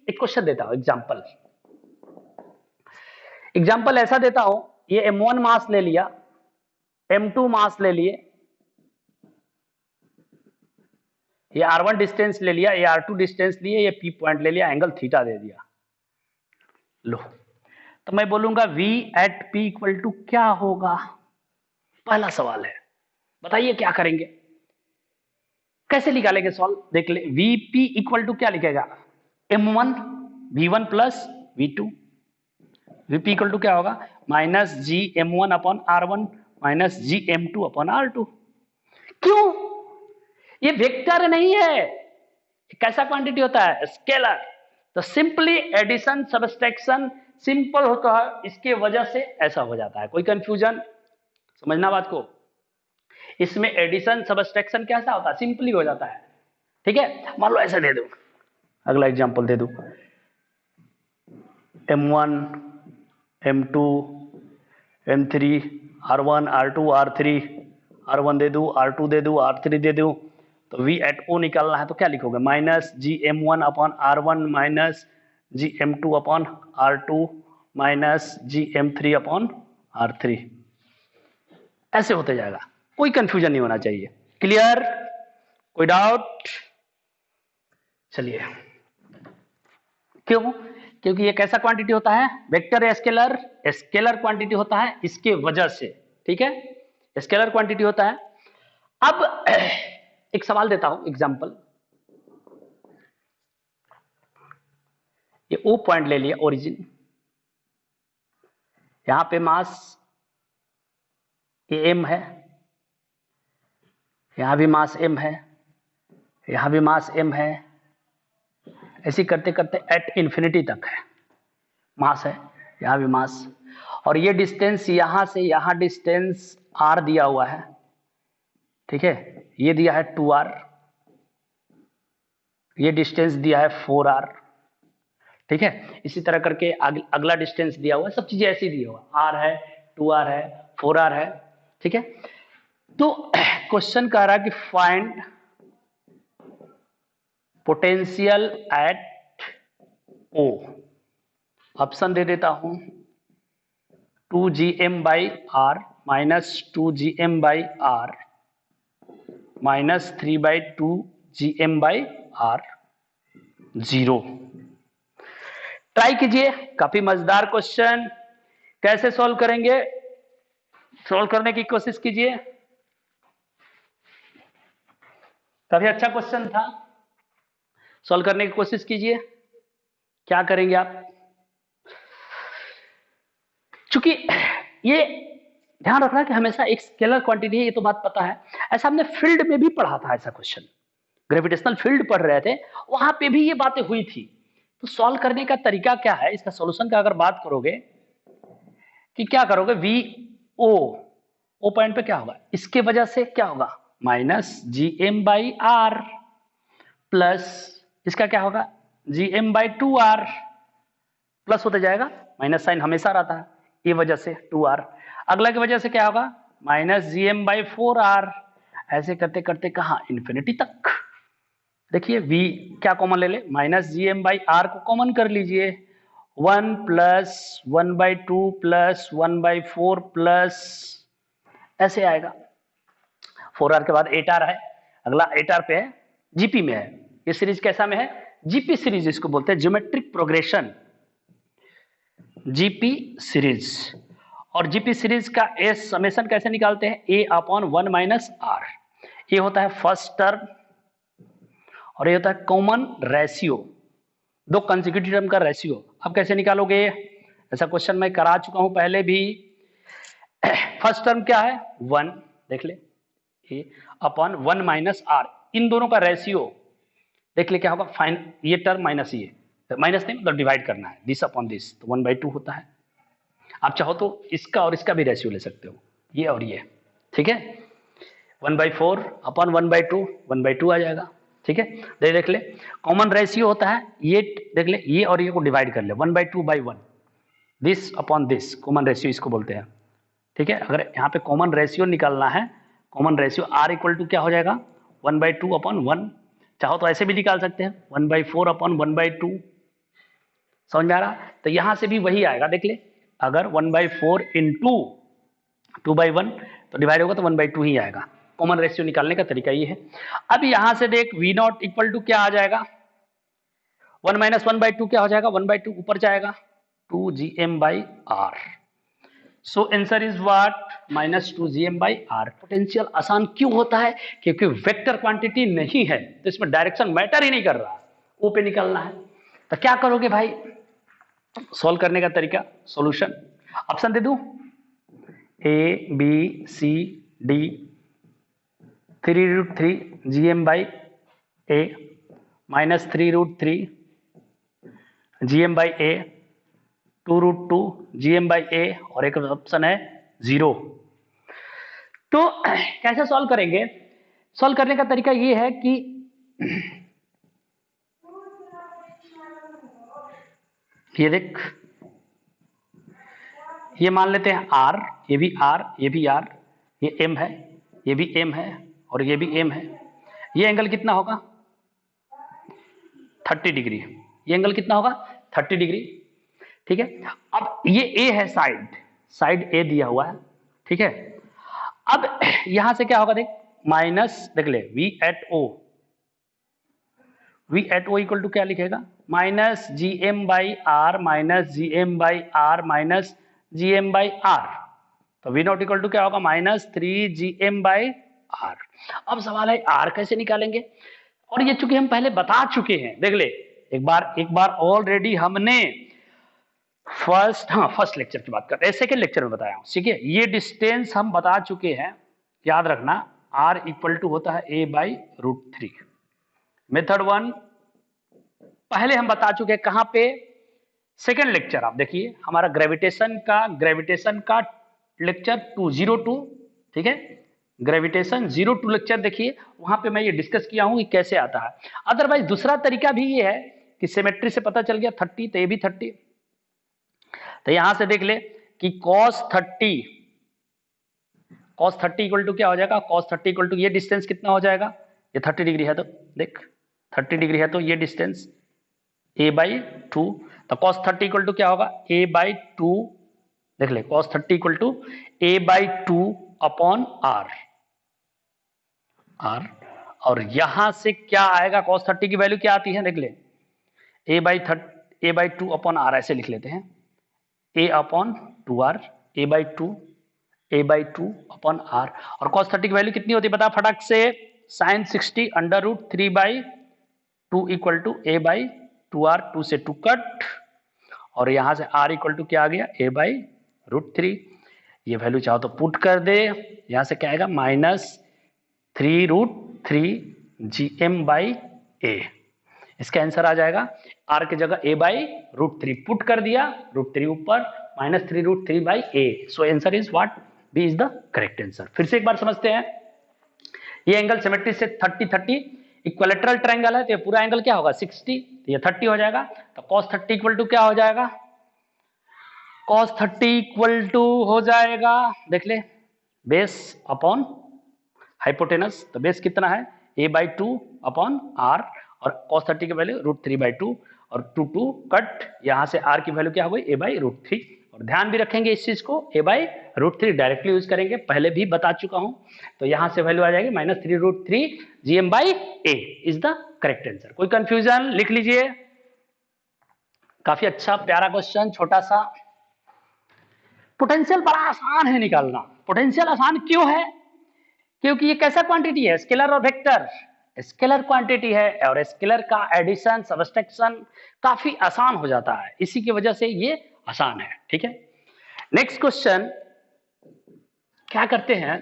एक क्वेश्चन देता हूं, एग्जाम्पल ऐसा देता हूं, ये m1 मास ले लिया, m2 मास ले लिए, ये r1 डिस्टेंस ले लिया, ये r2 डिस्टेंस लिए, ये p पॉइंट ले लिया, एंगल थीटा दे दिया। लो तो मैं बोलूंगा v at p equal to क्या होगा, पहला सवाल है, बताइए क्या करेंगे, कैसे निकालेंगे सॉल्व, देख ले vp इक्वल टू क्या लिखेगा m1 v1 plus v2, vp equal to क्या होगा minus G m1 upon r1 minus G m2 upon r2। क्यों, ये वेक्टर नहीं है, कैसा क्वांटिटी होता है स्केलर, तो सिंपली एडिशन सब्सट्रैक्शन सिंपल होता है, इसके वजह से ऐसा हो जाता है। कोई कंफ्यूजन, समझना बात को, इसमें एडिशन सब्सट्रैक्शन कैसा होता है सिंपली हो जाता है, ठीक है। मान लो ऐसा दे दो, अगला एग्जांपल दे दो, m1 m2 m3 r1 r2 r3, r1 दे दूं, r2 दे दूं, r3 दे दूं, तो v एट o निकालना है, तो क्या लिखोगे minus G m1 upon r1 minus G m2 upon r2 minus जी m3 अपॉन r3, ऐसे होते जाएगा, कोई कंफ्यूजन नहीं होना चाहिए, क्लियर, कोई डाउट। चलिए, क्यों, क्योंकि ये कैसा क्वांटिटी होता है वेक्टर या स्केलर, स्केलर क्वांटिटी होता है, इसके वजह से, ठीक है स्केलर क्वांटिटी होता है। अब एक सवाल देता हूं एग्जांपल, ये O पॉइंट ले लिया ओरिजिन, यहां पे मास ये m है, यहां भी मास m है, यहां भी मास m है, ऐसे करते करते एट इंफिनिटी तक है मास है, यहां भी मास, और ये डिस्टेंस यहां से यहां डिस्टेंस r दिया हुआ है, ठीक है, ये दिया है 2r, ये डिस्टेंस दिया है 4r, ठीक है, इसी तरह करके अगला डिस्टेंस दिया हुआ है, सब चीजें ऐसी दी हुआ, r है 2r है 4r है, ठीक है। तो क्वेश्चन कह रहा है कि find potential at O, option दे देता हूं 2gm by r minus 2gm by r minus 3 by 2gm by r 0। Try कीजिए, काफी मजेदार क्वेश्चन, कैसे सॉल्व करेंगे, सॉल्व करने की कोशिश कीजिए, काफी अच्छा क्वेश्चन था, सॉल्व करने की कोशिश कीजिए। क्या करेंगे आप, चूंकि ये ध्यान रखना कि हमेशा एक स्केलर क्वांटिटी है, ये तो बात पता है, ऐसा हमने फील्ड में भी पढ़ा था, ऐसा क्वेश्चन ग्रेविटेशनल फील्ड पढ़ रहे थे, वहां पे भी ये बातें हुई थी। तो सॉल्व करने का तरीका क्या है, इसका सॉल्यूशन का अगर बात करोगे कि क्या करोगे, वी ओ पॉइंट पे क्या होगा, इसके वजह से क्या होगा minus G M by R plus इसका क्या होगा, gm/2r प्लस होते जाएगा, माइनस साइन हमेशा रहता है, ये वजह से 2r। अगला की वजह से क्या होगा, -gm/4r। ऐसे करते करते कहाँ, इन्फिनिटी तक। देखिए v क्या कॉमन ले ले, -gm/r को कॉमन कर लीजिए, 1 + 1/2 + 1/4 प्लस ऐसे आएगा। 4r के बाद 8r है, अगला 8r पे है, जीपी में है। ये सीरीज कैसा में है, जीपी सीरीज इसको बोलते हैं, ज्योमेट्रिक प्रोग्रेशन, जीपी सीरीज। और जीपी सीरीज का एस समेशन कैसे निकालते हैं, a/1 - r। ये होता है फर्स्ट टर्म और ये होता है कॉमन रेशियो, दो कंसेक्यूटिव टर्म का रेशियो। अब कैसे निकालोगे, ऐसा क्वेश्चन मैं करा चुका हूं पहले भी। फर्स्ट टर्म क्या है, 1, देख ले, a/1 - r, इन दोनों का रेशियो देख ले क्या होगा, फाइन, ये टर्म माइनस ये, माइनस नहीं मतलब डिवाइड करना है, दिस अपॉन दिस, तो 1/2 होता है। आप चाहो तो इसका और इसका भी रेशियो ले सकते हो, ये और ये, ठीक है। 1/4 अपॉन 1/2, 1/2 आ जाएगा, ठीक है। देख ले कॉमन रेशियो होता है, ये देख ले, ये और ये को डिवाइड कर ले, 1/2/1, this upon this, common ratio इसको बोलते हैं, ठीक है। अगर यहाँ पे कॉमन रेशियो निकालना है, common ratio r equal to क्या हो जाएगा, 1/2/1। चाहो तो ऐसे भी निकाल सकते हैं, 1/4/1/2। समझ में आ रहा, तो यहां से भी वही आएगा, देख ले, अगर 1/4 इंटू 2/1 तो डिवाइड होगा तो 1/2 ही आएगा। कॉमन रेशियो निकालने का तरीका ये है। अब यहां से देख v0 इक्वल टू क्या आ जाएगा, 1 - 1/2 क्या हो जाएगा, 1/2 ऊपर जाएगा, 2gm/r। So answer is what, -2gm/r। Potential आसान क्यों होता है, क्योंकि वेक्टर क्वांटिटी नहीं है, तो इसमें डायरेक्शन मैटर ही नहीं कर रहा, ओ पे निकलना है। तो क्या करोगे भाई, सॉल्व करने का तरीका, सॉल्यूशन ऑप्शन दे दूं, a b c d 3√3 gm/a -3√3 gm/a 2√2 gm/a और एक ऑप्शन है 0। तो कैसे सॉल्व करेंगे, सॉल्व करने का तरीका ये है कि ये देख, ये मान लेते हैं r, ये भी r, ये भी r, ये m है, ये भी m है और ये भी m है। ये एंगल कितना होगा, 30 डिग्री। ये एंगल कितना होगा, 30 डिग्री, ठीक है। अब ये a है, साइड a दिया हुआ है, ठीक है। अब यहां से क्या होगा, देख माइनस, देख ले v at o equal to क्या लिखेगा, -gm/r -gm/r तो v0 इक्वल टू क्या होगा, -3gm/r। अब सवाल है r कैसे निकालेंगे, और ये चूंकि हम पहले बता चुके हैं, देख ले एक बार ऑलरेडी हमने फर्स्ट लेक्चर की बात करते हैं, सेकेंड लेक्चर में बताया हूं, ठीक है। ये डिस्टेंस हम बता चुके हैं, याद रखना, r इक्वल टू होता है a/√3। मेथड 1 पहले हम बता चुके हैं, कहां पे, सेकेंड लेक्चर, आप देखिए हमारा ग्रेविटेशन का लेक्चर 202, ठीक है, ग्रेविटेशन 02 लेक्चर देखिए, वहां पे मैं ये डिस्कस किया हूं कि कैसे आता है। अदरवाइज दूसरा तरीका भी ये है कि सिमेट्री से पता चल गया 30, तो ये भी 30, तो यहां से देख ले कि cos 30 इक्वल टू क्या हो जाएगा, cos 30 इक्वल टू ये डिस्टेंस कितना हो जाएगा, ये 30 डिग्री है, तो देख 30 डिग्री है, तो ये डिस्टेंस a/2, तो cos 30 इक्वल टू क्या होगा, a/2, देख ले cos 30 equal to a/2 upon r। और यहां से क्या आएगा, cos 30 की वैल्यू क्या आती है, देख ले a/2 अपॉन r, ऐसे लिख लेते हैं, a/2r, a/2 अपॉन r। और cos 30 की वैल्यू कितनी होती है बता फटाक से, sin 60 √3/2 इक्वल टू a/2r, 2 से 2 कट, और यहां से r इक्वल टू क्या आ गया, a/√3। ये वैल्यू चाहो तो पुट कर दे, यहां से क्या आएगा, -3√3 gm/a। इसका आंसर आ जाएगा, r की जगह a/√3 पुट कर दिया, √3 ऊपर, -3√3/a। So answer is what, B is the correct answer. फिर से एक बार समझते हैं, ये एंगल सिमेट्री से 30 इक्विलेटरल ट्रायंगल है तो ये पूरा एंगल क्या होगा 60, तो ये 30 हो जाएगा। तो cos 30 इक्वल टू क्या हो जाएगा, cos 30 इक्वल टू हो जाएगा, देख ले, बेस अपॉन हाइपोटेनस। तो बेस कितना है a/2 अपॉन r, और cos 30 की वैल्यू √3/2, और 2 कट, यहां से r की वैल्यू क्या हो गई a/√3। और ध्यान भी रखेंगे इस चीज को, a/√3 डायरेक्टली यूज करेंगे, पहले भी बता चुका हूं। तो यहां से वैल्यू आ जाएगी -3√3 gm/a is the correct answer. कोई कंफ्यूजन, लिख लीजिए। काफी अच्छा प्यारा क्वेश्चन, छोटा सा। पोटेंशियल बड़ा आसान है निकालना। पोटेंशियल आसान क्यों है, क्योंकि ये कैसा क्वांटिटी है, स्केलर और वेक्टर, स्केलर क्वांटिटी है, और स्केलर का एडिशन सब्सट्रैक्शन काफी आसान हो जाता है, इसी की वजह से ये आसान है। ठीक है, नेक्स्ट क्वेश्चन क्या करते हैं,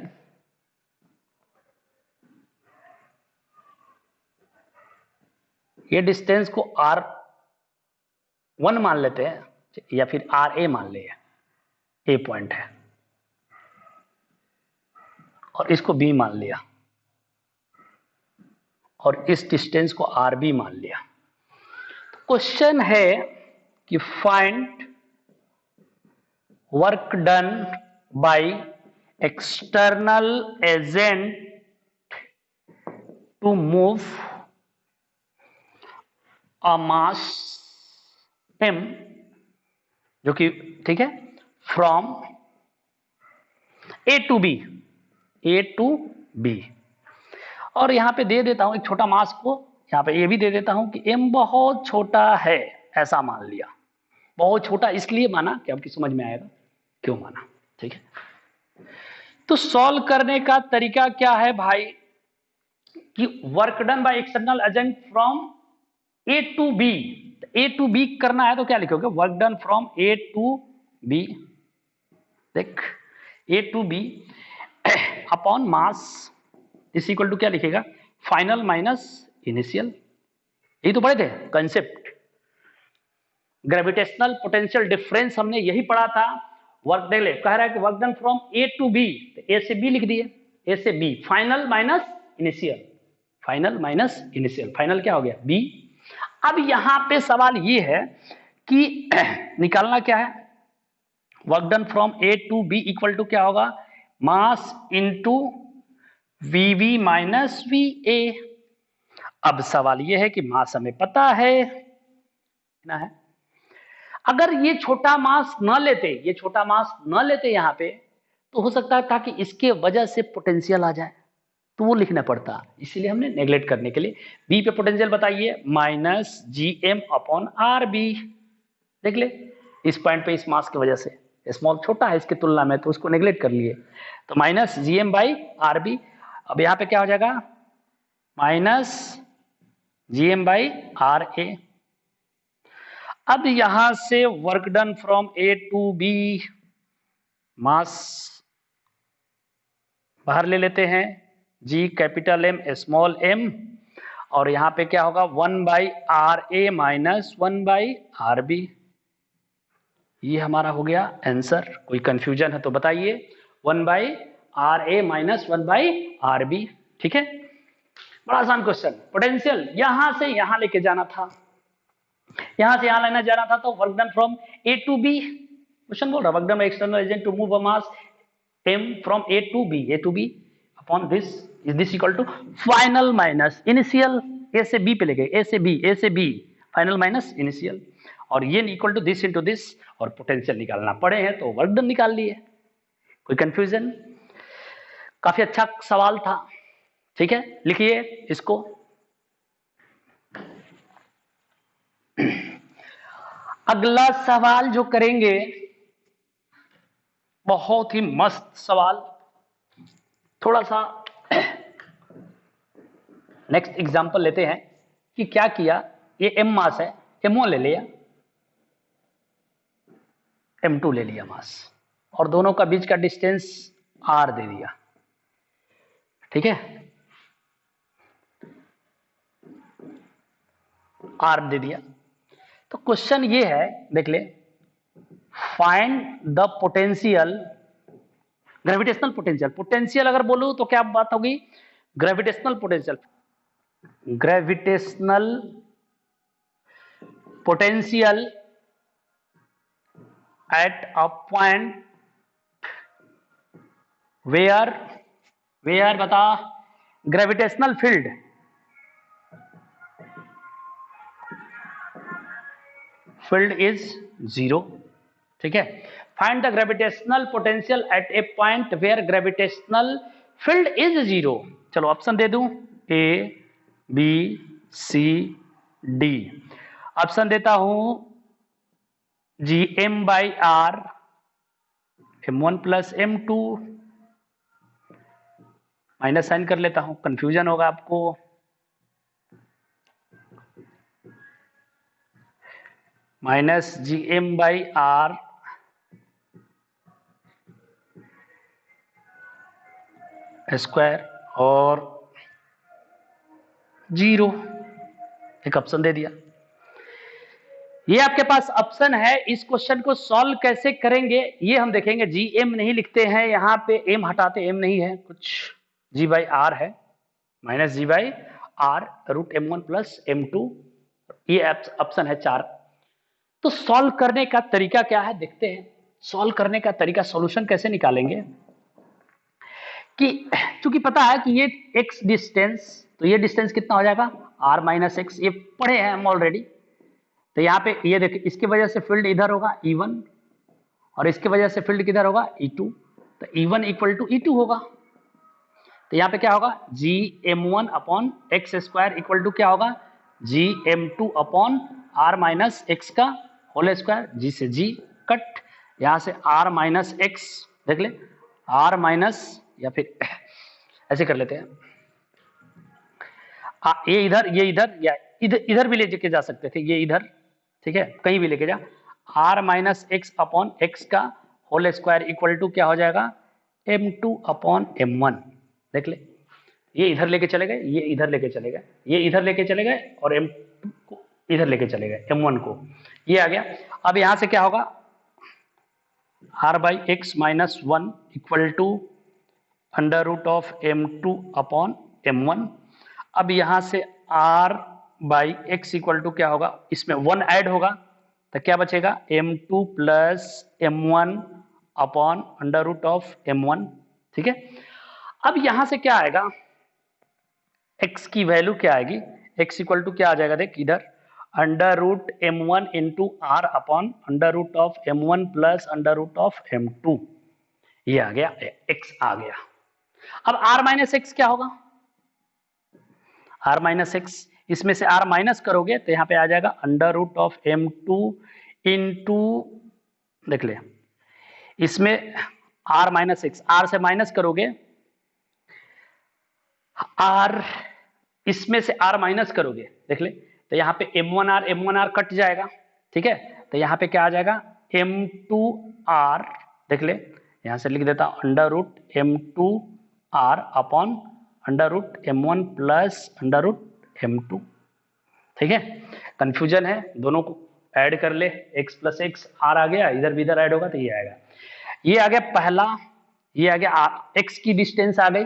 ये डिस्टेंस को r1 मान लेते हैं, या फिर ra मान ले, ए पॉइंट है, और इसको b मान लिया, और इस डिस्टेंस को rb मान लिया। क्वेश्चन है कि find work done by external agent to move a mass m, जो कि ठीक है, फ्रॉम a टू b, और यहां पे दे देता हूं एक छोटा मास को, यहां पे ये भी दे देता हूं कि m बहुत छोटा है, ऐसा मान लिया। बहुत छोटा इसलिए माना कि आपकी समझ में आएगा क्यों माना। ठीक है, तो सॉल्व करने का तरीका क्या है भाई, कि work done by external agent from a to b, a to b करना है तो क्या लिखोगे, work done from a to b, देख a to b upon mass is equal to क्या लिखेगा, फाइनल माइनस इनिशियल। यही तो पढ़े थे कंसेप्ट, ग्रेविटेशनल पोटेंशियल डिफरेंस हमने यही पढ़ा था। वर्क देख ले, कह रहा है कि work done from A to B, तो ए से बी लिख दिए, ए से B, final minus initial, final minus initial, final क्या हो गया बी। अब यहां पे सवाल ये है कि निकालना क्या है, work done from A to B equal to क्या होगा, mass into VV minus V A. अब सवाल यह है कि मास हमें पता है ना, है अगर ये छोटा मास न लेते, ये छोटा मास न लेते यहां पे, तो हो सकता था कि इसके वजह से पोटेंशियल आ जाए, तो वो लिखना पड़ता, इसीलिए हमने नेग्लेक्ट करने के लिए। बी पे पोटेंशियल बताइए, minus G M upon R B, देख ले इस पॉइंट पे इस मास की वजह से स्मॉल छोटा है इसकी तुलना में, तो उसको नेग्लेक्ट कर लिए, तो minus G M by R B. अब यहां पे क्या हो जाएगा, minus G M by R A. अब यहां से work done from A to B, mass बाहर ले लेते हैं, G capital M small m, और यहां पे क्या होगा 1/RA माइनस 1/RB। ये हमारा हो गया आंसर। कोई कंफ्यूजन है तो बताइए, 1/RA माइनस 1/RB। ठीक है, बड़ा आसान क्वेश्चन। पोटेंशियल यहां से यहां लेके जाना था, यहां से यहां लेना जाना था, तो work done from A to B, question बोल रहा work done by external agent to move a mass m फ्रॉम a to b अपॉन this is this equal to final minus initial, a से b पे ले गए, a से b final minus initial, और ये equal to this into this, और पोटेंशियल निकालना पड़े हैं तो वर्क डन निकाल लिए। कोई कंफ्यूजन, काफी अच्छा सवाल था। ठीक है, लिखिए इसको। अगला सवाल जो करेंगे बहुत ही मस्त सवाल, थोड़ा सा नेक्स्ट एग्जांपल लेते हैं कि क्या किया, ये m मास है, m1 ले लिया, m2 ले लिया मास, और दोनों का बीच का डिस्टेंस r दे दिया। ठीक है, r दे दिया। तो क्वेश्चन ये है, देख ले, find the potential, gravitational potential. Potential अगर बोलूं तो क्या बात होगी, gravitational potential. Gravitational potential at a point where बता, ग्रेविटेशनल फील्ड इज जीरो। ठीक है, find the gravitational potential at a point where gravitational field is zero. चलो ऑप्शन दे दूं, A B C D. Option देता हूं G M by R m1 plus m2, minus sign कर लेता हूं, कंफ्यूजन होगा आपको। Minus G M by R square और जीरो, एक ऑप्शन दे दिया। ये आपके पास ऑप्शन है। इस क्वेश्चन को सॉल्व कैसे करेंगे ये हम देखेंगे। जी एम नहीं लिखते हैं, यहाँ पे एम हटाते, एम नहीं है कुछ, जी बाई आर है, minus G by R root m1 plus m2, ये ऑप्शन है 4। तो सॉल्व करने का तरीका क्या है देखते हैं। सॉल्व करने का तरीका, सॉल्यूशन कैसे निकालेंगे कि चूंकि पता है कि ये x डिस्टेंस, तो ये डिस्टेंस कितना हो जाएगा r माइनस एक्स, ये पढ़े हैं हम ऑलरेडी। तो यहाँ पे ये देखिए, इसकी वजह से फील्ड इधर होगा E1 और इसकी वजह से फील्ड किधर होगा E2, तो E1 इक्वल टू E2 होगा। तो यहाँ पे क्या होगा, G m1 upon x square equal to क्या होगा, G m2 upon R minus X का होल स्क्वायर, जी से जी कट, यहाँ से आर माइनस एक्स देख ले, आर माइनस, या फिर ऐसे कर लेते हैं, ये इधर, ये इधर, या इधर, इधर भी लेके जा सकते थे, ये इधर, ठीक है, कहीं भी लेके जा, R minus X upon X का होल स्क्वायर इक्वल टू क्या हो जाएगा, m2 अपॉन m1। देख ले, ये इधर लेके चले गए, ये इधर लेके चले गए, ये इधर लेके चले गए और m2 को इधर लेके चले गए, m1 को, ये आ गया। अब यहां से क्या होगा, r by X minus 1 equal to under root of m2 upon m1। अब यहां से r by X equal to क्या होगा, इसमें 1 ऐड होगा तो क्या बचेगा, m2 plus m1 upon under root of m1। ठीक है, अब यहां से क्या आएगा, x की वैल्यू क्या आएगी, x इक्वल टू क्या आ जाएगा, देख इधर, under root m1 into R upon under root of m1 plus under root of m2, ये आ गया, x आ गया। अब r माइनस एक्स क्या होगा, r माइनस एक्स, इसमें से r माइनस करोगे तो यहाँ पे आ जाएगा under root of m2 into, देख ले, इसमें r माइनस एक्स, r से माइनस करोगे, r, इसमें से r माइनस करोगे, देख ले, तो यहाँ पे m1r कट जाएगा। ठीक है, तो यहाँ पे क्या आ जाएगा, m2r, देख ले, यहां से लिख देता हूं under root m2r upon under root m1 plus under root m2। ठीक है, कंफ्यूजन है, दोनों को ऐड कर ले, x प्लस एक्स, r आ गया, इधर भी इधर ऐड होगा तो ये आएगा, ये आ गया पहला, ये आ गया x की डिस्टेंस आ गई,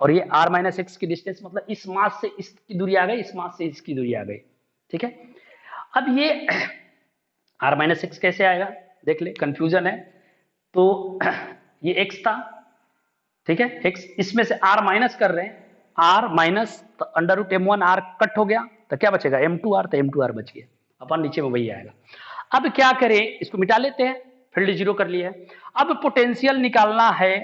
और ये r माइनस एक्स की डिस्टेंस, मतलब इस मास से इसकी दूरी आ गई, इस मास से इसकी दूरी आ गई। ठीक है, अब ये r माइनस एक्स कैसे आएगा, देख ले, कंफ्यूजन है, तो ये x था, ठीक है, x, इसमें से r माइनस कर रहे हैं, r माइनस, तो under root m1 r cut हो गया, तो क्या बचेगा, m2r, तो m2r बच गया, अपन नीचे में वही आएगा। अब क्या करें, इसको मिटा लेते हैं, फील्ड जीरो कर लिया है। अब पोटेंशियल निकालना है,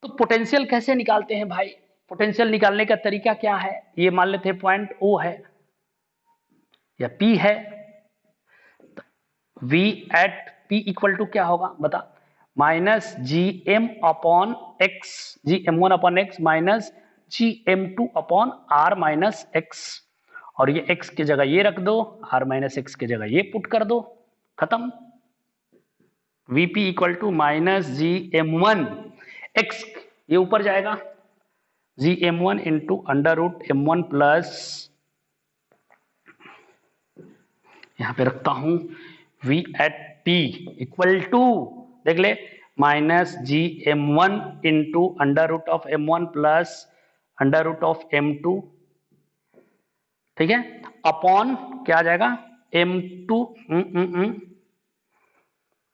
तो पोटेंशियल कैसे निकालते हैं भाई, पोटेंशियल निकालने का तरीका क्या है, ये मान लेते हैं पॉइंट O है या P है, V at P equal to क्या होगा बता, minus G M upon x, G m1 upon x minus G m2 upon r minus x, और ये x की जगह ये रख दो, r माइनस एक्स की जगह ये पुट कर दो, खत्म। Vp equal to minus G m1 x, ये ऊपर जाएगा, G m1 into under root m1 plus, यहां पे रखता हूं V at P equal to, देख ले, minus G m1 into under root of m1 plus under root of m2, ठीक है, अपॉन क्या आ जाएगा m2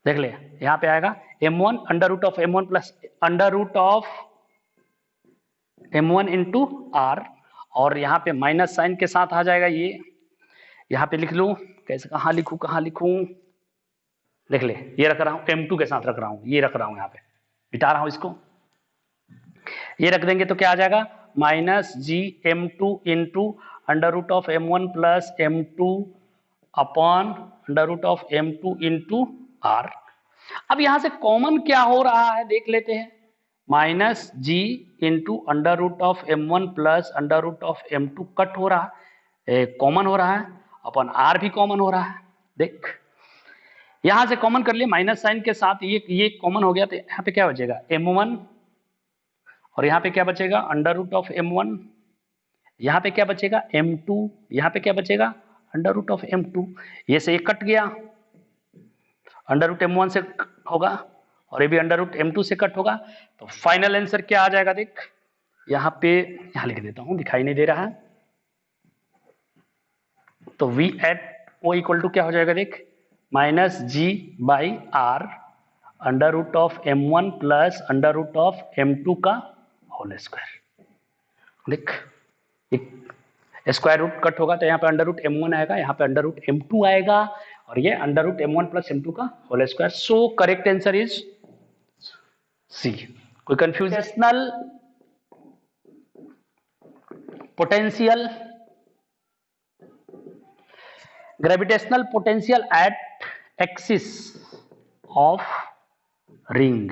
देख ले यहां पे आएगा m1 under root of m1 plus under root of m1 into R, और यहाँ पे माइनस साइन के साथ आ जाएगा ये, यहाँ पे लिख लूं, कैसे कहाँ लिखूं, देख ले ये रख रहा हूं m2 के साथ रख रहा हूं, ये रख रहा हूं यहाँ पे मिटा रहा हूं इसको, ये रख देंगे तो क्या आ जाएगा minus G m2 into under root of m1 plus m2 upon under root of m2 into R. अब यहां से कॉमन क्या हो रहा है देख लेते हैं, minus G into under root of m1 plus under root of m2 cut हो रहा है, कॉमन हो रहा है, अपन आर भी कॉमन हो रहा है। देख यहां से कॉमन कर लिए माइनस साइन के साथ, ये कॉमन हो गया तो यहाँ पे क्या बचेगा m1, और यहाँ पे क्या बचेगा अंडर रूट ऑफ m1, यहाँ पे क्या बचेगा m2, यहाँ पे क्या बचेगा अंडर रूट ऑफ m2, ये से एक कट गया, अंडर रूट m1 से होगा और ये भी अंडर रूट m2 से कट होगा, तो फाइनल आंसर क्या आ जाएगा देख, यहाँ पे यहाँ लिख देता हूं दिखाई नहीं दे रहा है, तो v at o equal to क्या हो जाएगा देख minus G by R under root of m1 plus under root of m2 का होल स्क्वायर। देख स्क्वायर रूट कट होगा तो यहाँ पे अंडर रूट m1 आएगा, यहाँ पे अंडर रूट m2 आएगा, और ये under root m1 plus m2 का whole square. So correct answer is C. कोई confusional potential, gravitational potential at axis of ring,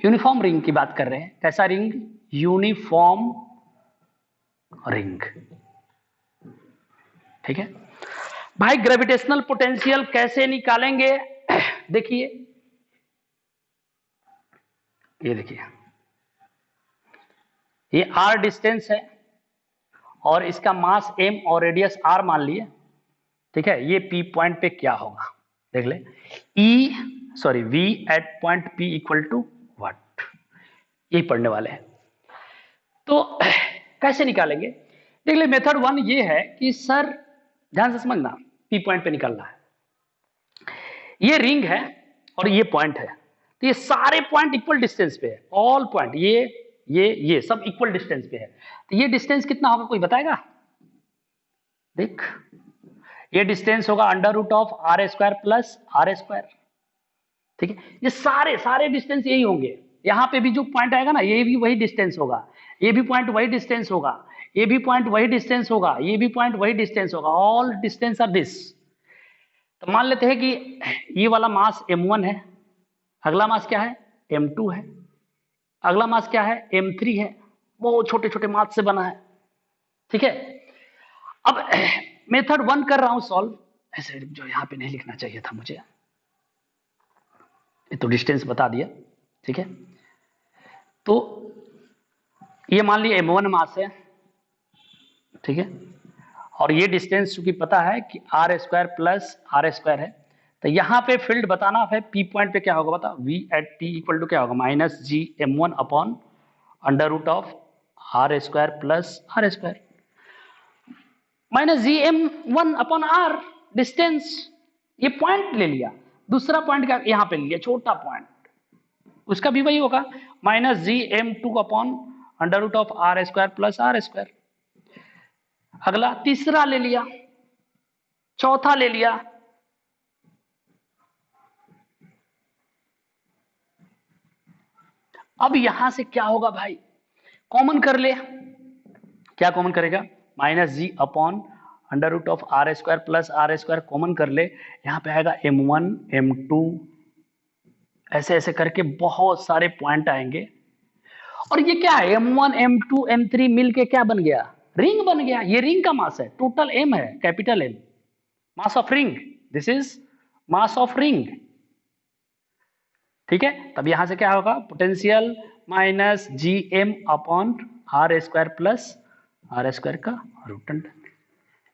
uniform ring की बात कर रहे हैं, कैसा रिंग यूनिफॉर्म रिंग, ठीक है भाई। ग्रेविटेशनल पोटेंशियल कैसे निकालेंगे देखिए, ये देखिए ये r डिस्टेंस है और इसका मास m और रेडियस r मान लिए, ठीक है, ये p पॉइंट पे क्या होगा देख ले, v at point p equal to what, यही पढ़ने वाले हैं। तो कैसे निकालेंगे देख ले, मेथड 1 ये है कि सर ध्यान से समझना, p पॉइंट पे निकालना है, ये रिंग है और ये पॉइंट है, तो ये सारे पॉइंट इक्वल डिस्टेंस पे है, ऑल पॉइंट ये सब इक्वल डिस्टेंस पे है, तो ये डिस्टेंस कितना होगा कोई बताएगा? देख ये डिस्टेंस होगा under root of R square plus R square, ठीक है, ये सारे डिस्टेंस यही होंगे, यहां पे भी जो पॉइंट आएगा ना ये भी वही डिस्टेंस होगा, ये भी पॉइंट वही डिस्टेंस होगा, ये भी पॉइंट वही डिस्टेंस होगा, ये भी पॉइंट वही डिस्टेंस होगा, ऑल डिस्टेंस आर दिस। तो मान लेते हैं कि ये वाला मास m1 है, अगला मास क्या है m2 है, अगला मास क्या है m3 है, बहुत छोटे छोटे मास से बना है, ठीक है। अब मेथड 1 कर रहा हूं सॉल्व, ऐसे जो यहां पे नहीं लिखना चाहिए था मुझे, ये तो डिस्टेंस बता दिया, ठीक है। तो ये मान लिया m1 मास है, ठीक है, और ये डिस्टेंस चूंकि पता है कि R square plus R square है, तो यहां पे फील्ड बताना है, पी पॉइंट पे क्या होगा बता, v at p equal to क्या होगा minus G m1 upon under root of R square plus R square, minus G m1 upon R distance, ये पॉइंट ले लिया, दूसरा पॉइंट क्या यहां पे ले लिया छोटा पॉइंट, उसका भी वही होगा minus G m2 upon under root of R square plus R square, अगला तीसरा ले लिया, चौथा ले लिया, अब यहां से क्या होगा भाई, कॉमन कर ले, क्या कॉमन करेगा minus G upon under root of R square plus R square common कर ले, यहां पे आएगा m1 m2, ऐसे ऐसे करके बहुत सारे पॉइंट आएंगे, और ये क्या है m1 m2 m3 मिलके क्या बन गया रिंग बन गया, ये रिंग का मास है, टोटल m है capital M, mass of ring, this is mass of ring, ठीक है। तब यहां से क्या होगा potential minus G M upon R square plus R square का रूट अंडर,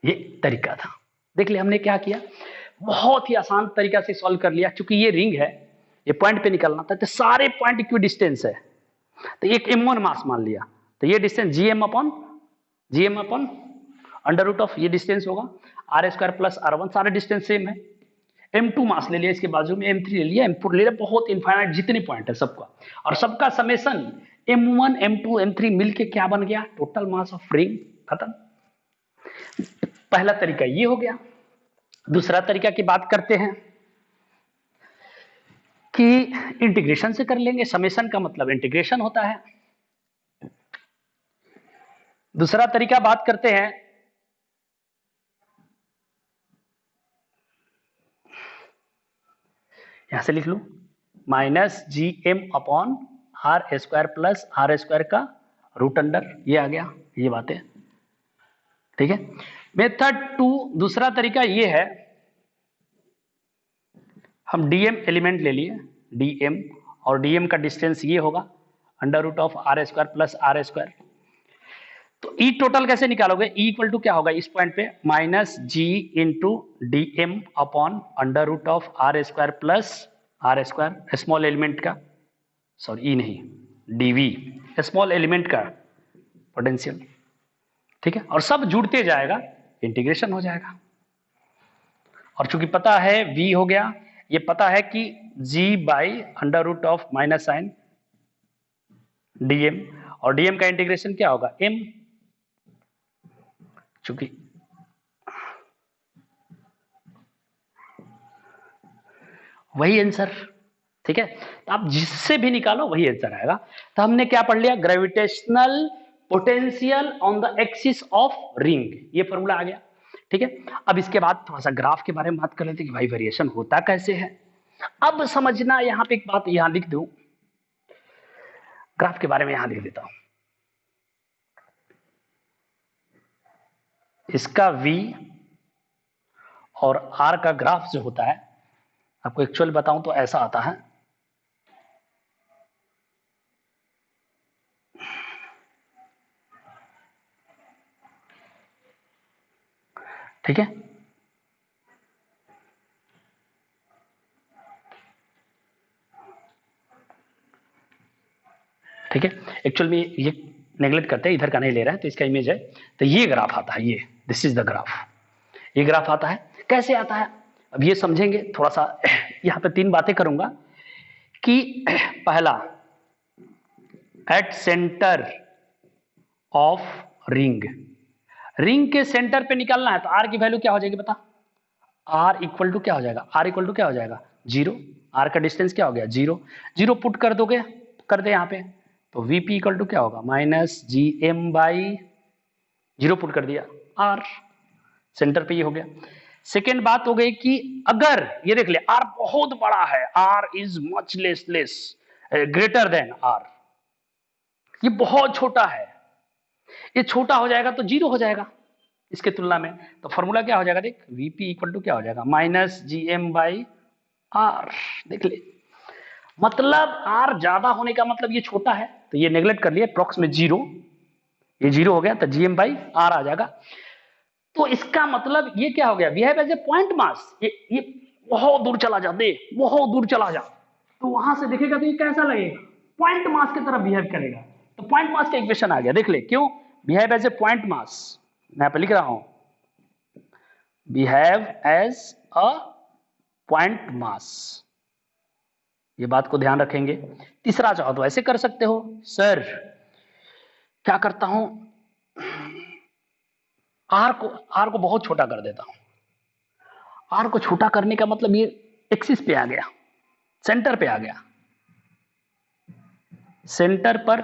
ये तरीका था। देख ले हमने क्या किया, बहुत ही आसान तरीका से सॉल्व कर लिया, क्योंकि ये रिंग है, ये पॉइंट पे निकलना था, तो सारे पॉइंट इक्वी डिस्टेंस है, तो एक m1 मास मान लिया, तो ये डिस्टेंस gm अपॉन GM upon under root of ये डिस्टेंस होगा आर स्क्वायर प्लस R1, सारे डिस्टेंस सेम है। M2 मास ले लिया, इसके बाजू में M3 ले लिया, M4 ले लिया, बहुत इनफाइनाइट जितने पॉइंट है सबका, और सबका समेशन M1 M2 M3 मिलके क्या बन गया, टोटल मास ऑफ रिंग। खत्म। पहला तरीका ये हो गया। दूसरा तरीका की बात करते हैं कि इंटीग्रेशन से कर लेंगे, समेशन का मतलब इंटीग्रेशन होता है। दूसरा तरीका बात करते हैं, यहां से लिख लो minus GM upon R square plus R square का रूट अंडर, ये आ गया, ये बातें ठीक है। मेथड 2, दूसरा तरीका ये है, हम DM एलिमेंट ले लिए, DM, और DM का डिस्टेंस ये होगा under root of R square plus R square. तो E टोटल कैसे निकालोगे, E इक्वल टू क्या होगा इस पॉइंट पे, minus G into DM upon under root of R square plus R square, small element का, सॉरी E नहीं, DV, small element का पोटेंशियल, ठीक है। और सब जुड़ते जाएगा, इंटीग्रेशन हो जाएगा। और चूंकि पता है V हो गया, ये पता है कि G by under root of minus sign DM, और DM का इंटीग्रेशन क्या होगा M, चूंकि वही आंसर, ठीक है। तो आप जिससे भी निकालो वही आंसर आएगा। तो हमने क्या पढ़ लिया, gravitational potential on the axis of ring, ये फॉर्मूला आ गया, ठीक है। अब इसके बाद थोड़ा सा ग्राफ के बारे में बात कर लेते हैं कि भाई वेरिएशन होता कैसे है। अब समझना, यहां पे एक बात यहां लिख दूं, ग्राफ के बारे में यहां लिख देता हूं, इसका V और R का ग्राफ जो होता है, आपको एक्चुअल बताऊं तो ऐसा आता है, ठीक है। ठीक है, एक्चुअल में ये नेगलेक्ट करते हैं, इधर का नहीं ले रहा है, तो इसका इमेज है, तो ये ग्राफ आता है, ये दिस इज द ग्राफ, ये ग्राफ आता है। कैसे आता है अब ये समझेंगे थोड़ा सा। यहां पे 3 बातें करूंगा कि पहला, at centre of ring, ring के सेंटर पे निकालना है, तो R की वैल्यू क्या हो जाएगी बता, R इक्वल टू क्या हो जाएगा, R इक्वल टू क्या हो जाएगा 0, R का डिस्टेंस क्या हो गया 0, 0 पुट कर दोगे, कर दे यहाँ पे, तो VP इक्वल टू क्या होगा माइनस GM बाई 0 पुट कर दिया, R सेंटर पे ये हो गया। सेकेंड बात हो गई कि अगर ये देख ले R बहुत बड़ा है, R is much less greater than R, ये बहुत छोटा है, ये छोटा हो जाएगा तो 0 हो जाएगा इसके तुलना में, तो फॉर्मूला क्या हो जाएगा देख, VP इक्वल टू क्या हो जाएगा माइनस GM बाई R, देख ले, मतलब R ज्यादा होने का मतलब ये छोटा है, तो ये नेगलेक्ट कर लिया, अप्रॉक्स में 0, ये 0 हो गया, तो GM बाई R आ जाएगा। तो इसका मतलब ये क्या हो गया, we have as a point mass, ये बहुत दूर चला जा, दे बहुत दूर चला जा, तो वहां से देखेगा तो ये कैसा लगेगा, पॉइंट मास की तरह बिहेव करेगा, तो पॉइंट मास का इक्वेशन आ गया, देख ले, क्यों, behave as a point mass, मैं यहां पे लिख रहा हूं behave as a point mass, ये बात को ध्यान रखेंगे। तीसरा चाहो तो ऐसे कर सकते हो, सर क्या करता हूं, आर को बहुत छोटा कर देता हूं, आर को छोटा करने का मतलब ये एक्सिस पे आ गया, सेंटर पे आ गया, सेंटर पर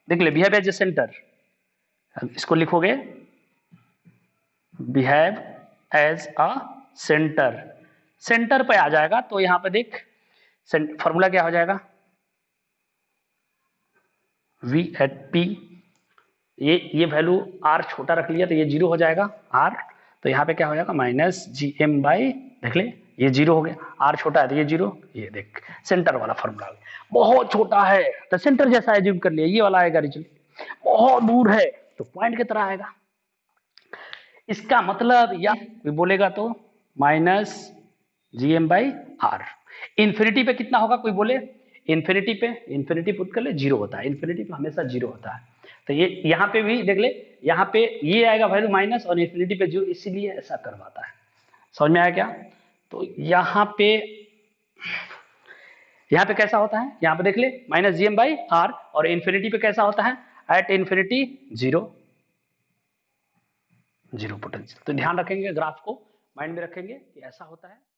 देख ले, बिहेव एज ए सेंटर, इसको लिखोगे behave as a centre, centre पे आ जाएगा, तो यहां पे देख फॉर्मूला क्या हो जाएगा, V एट P, ये वैल्यू R छोटा रख लिया तो ये 0 हो जाएगा R, तो यहाँ पे क्या हो जाएगा माइनस GM बाई, देख ले ये 0 हो गया, R छोटा है तो ये 0, ये देख सेंटर वाला फॉर्मूला, बहुत छोटा है तो सेंटर जैसा एज्यूम कर लिया, ये वाला आएगा रिजल्ट, बहुत दूर है तो पॉइंट की तरह आएगा। इसका मतलब, या कोई बोलेगा तो minus GM by R, infinity पे कितना होगा कोई बोले, इन्फिनिटी पे इन्फिनिटी पुट कर ले, जीरो होता है, इन्फिनिटी पे हमेशा जीरो होता है। तो ये यहाँ पे भी देख ले, यहाँ पे ये आएगा वैल्यू माइनस और इन्फिनिटी पे जीरो, इसीलिए ऐसा करवाता है। समझ में आया क्या? तो यहाँ पे कैसा होता है, यहाँ पे देख ले minus G M by R, और इन्फिनिटी पे कैसा होता है, at infinity zero, zero potential. तो ध्यान रखेंगे, ग्राफ को माइंड में रखेंगे कि ऐसा होता है।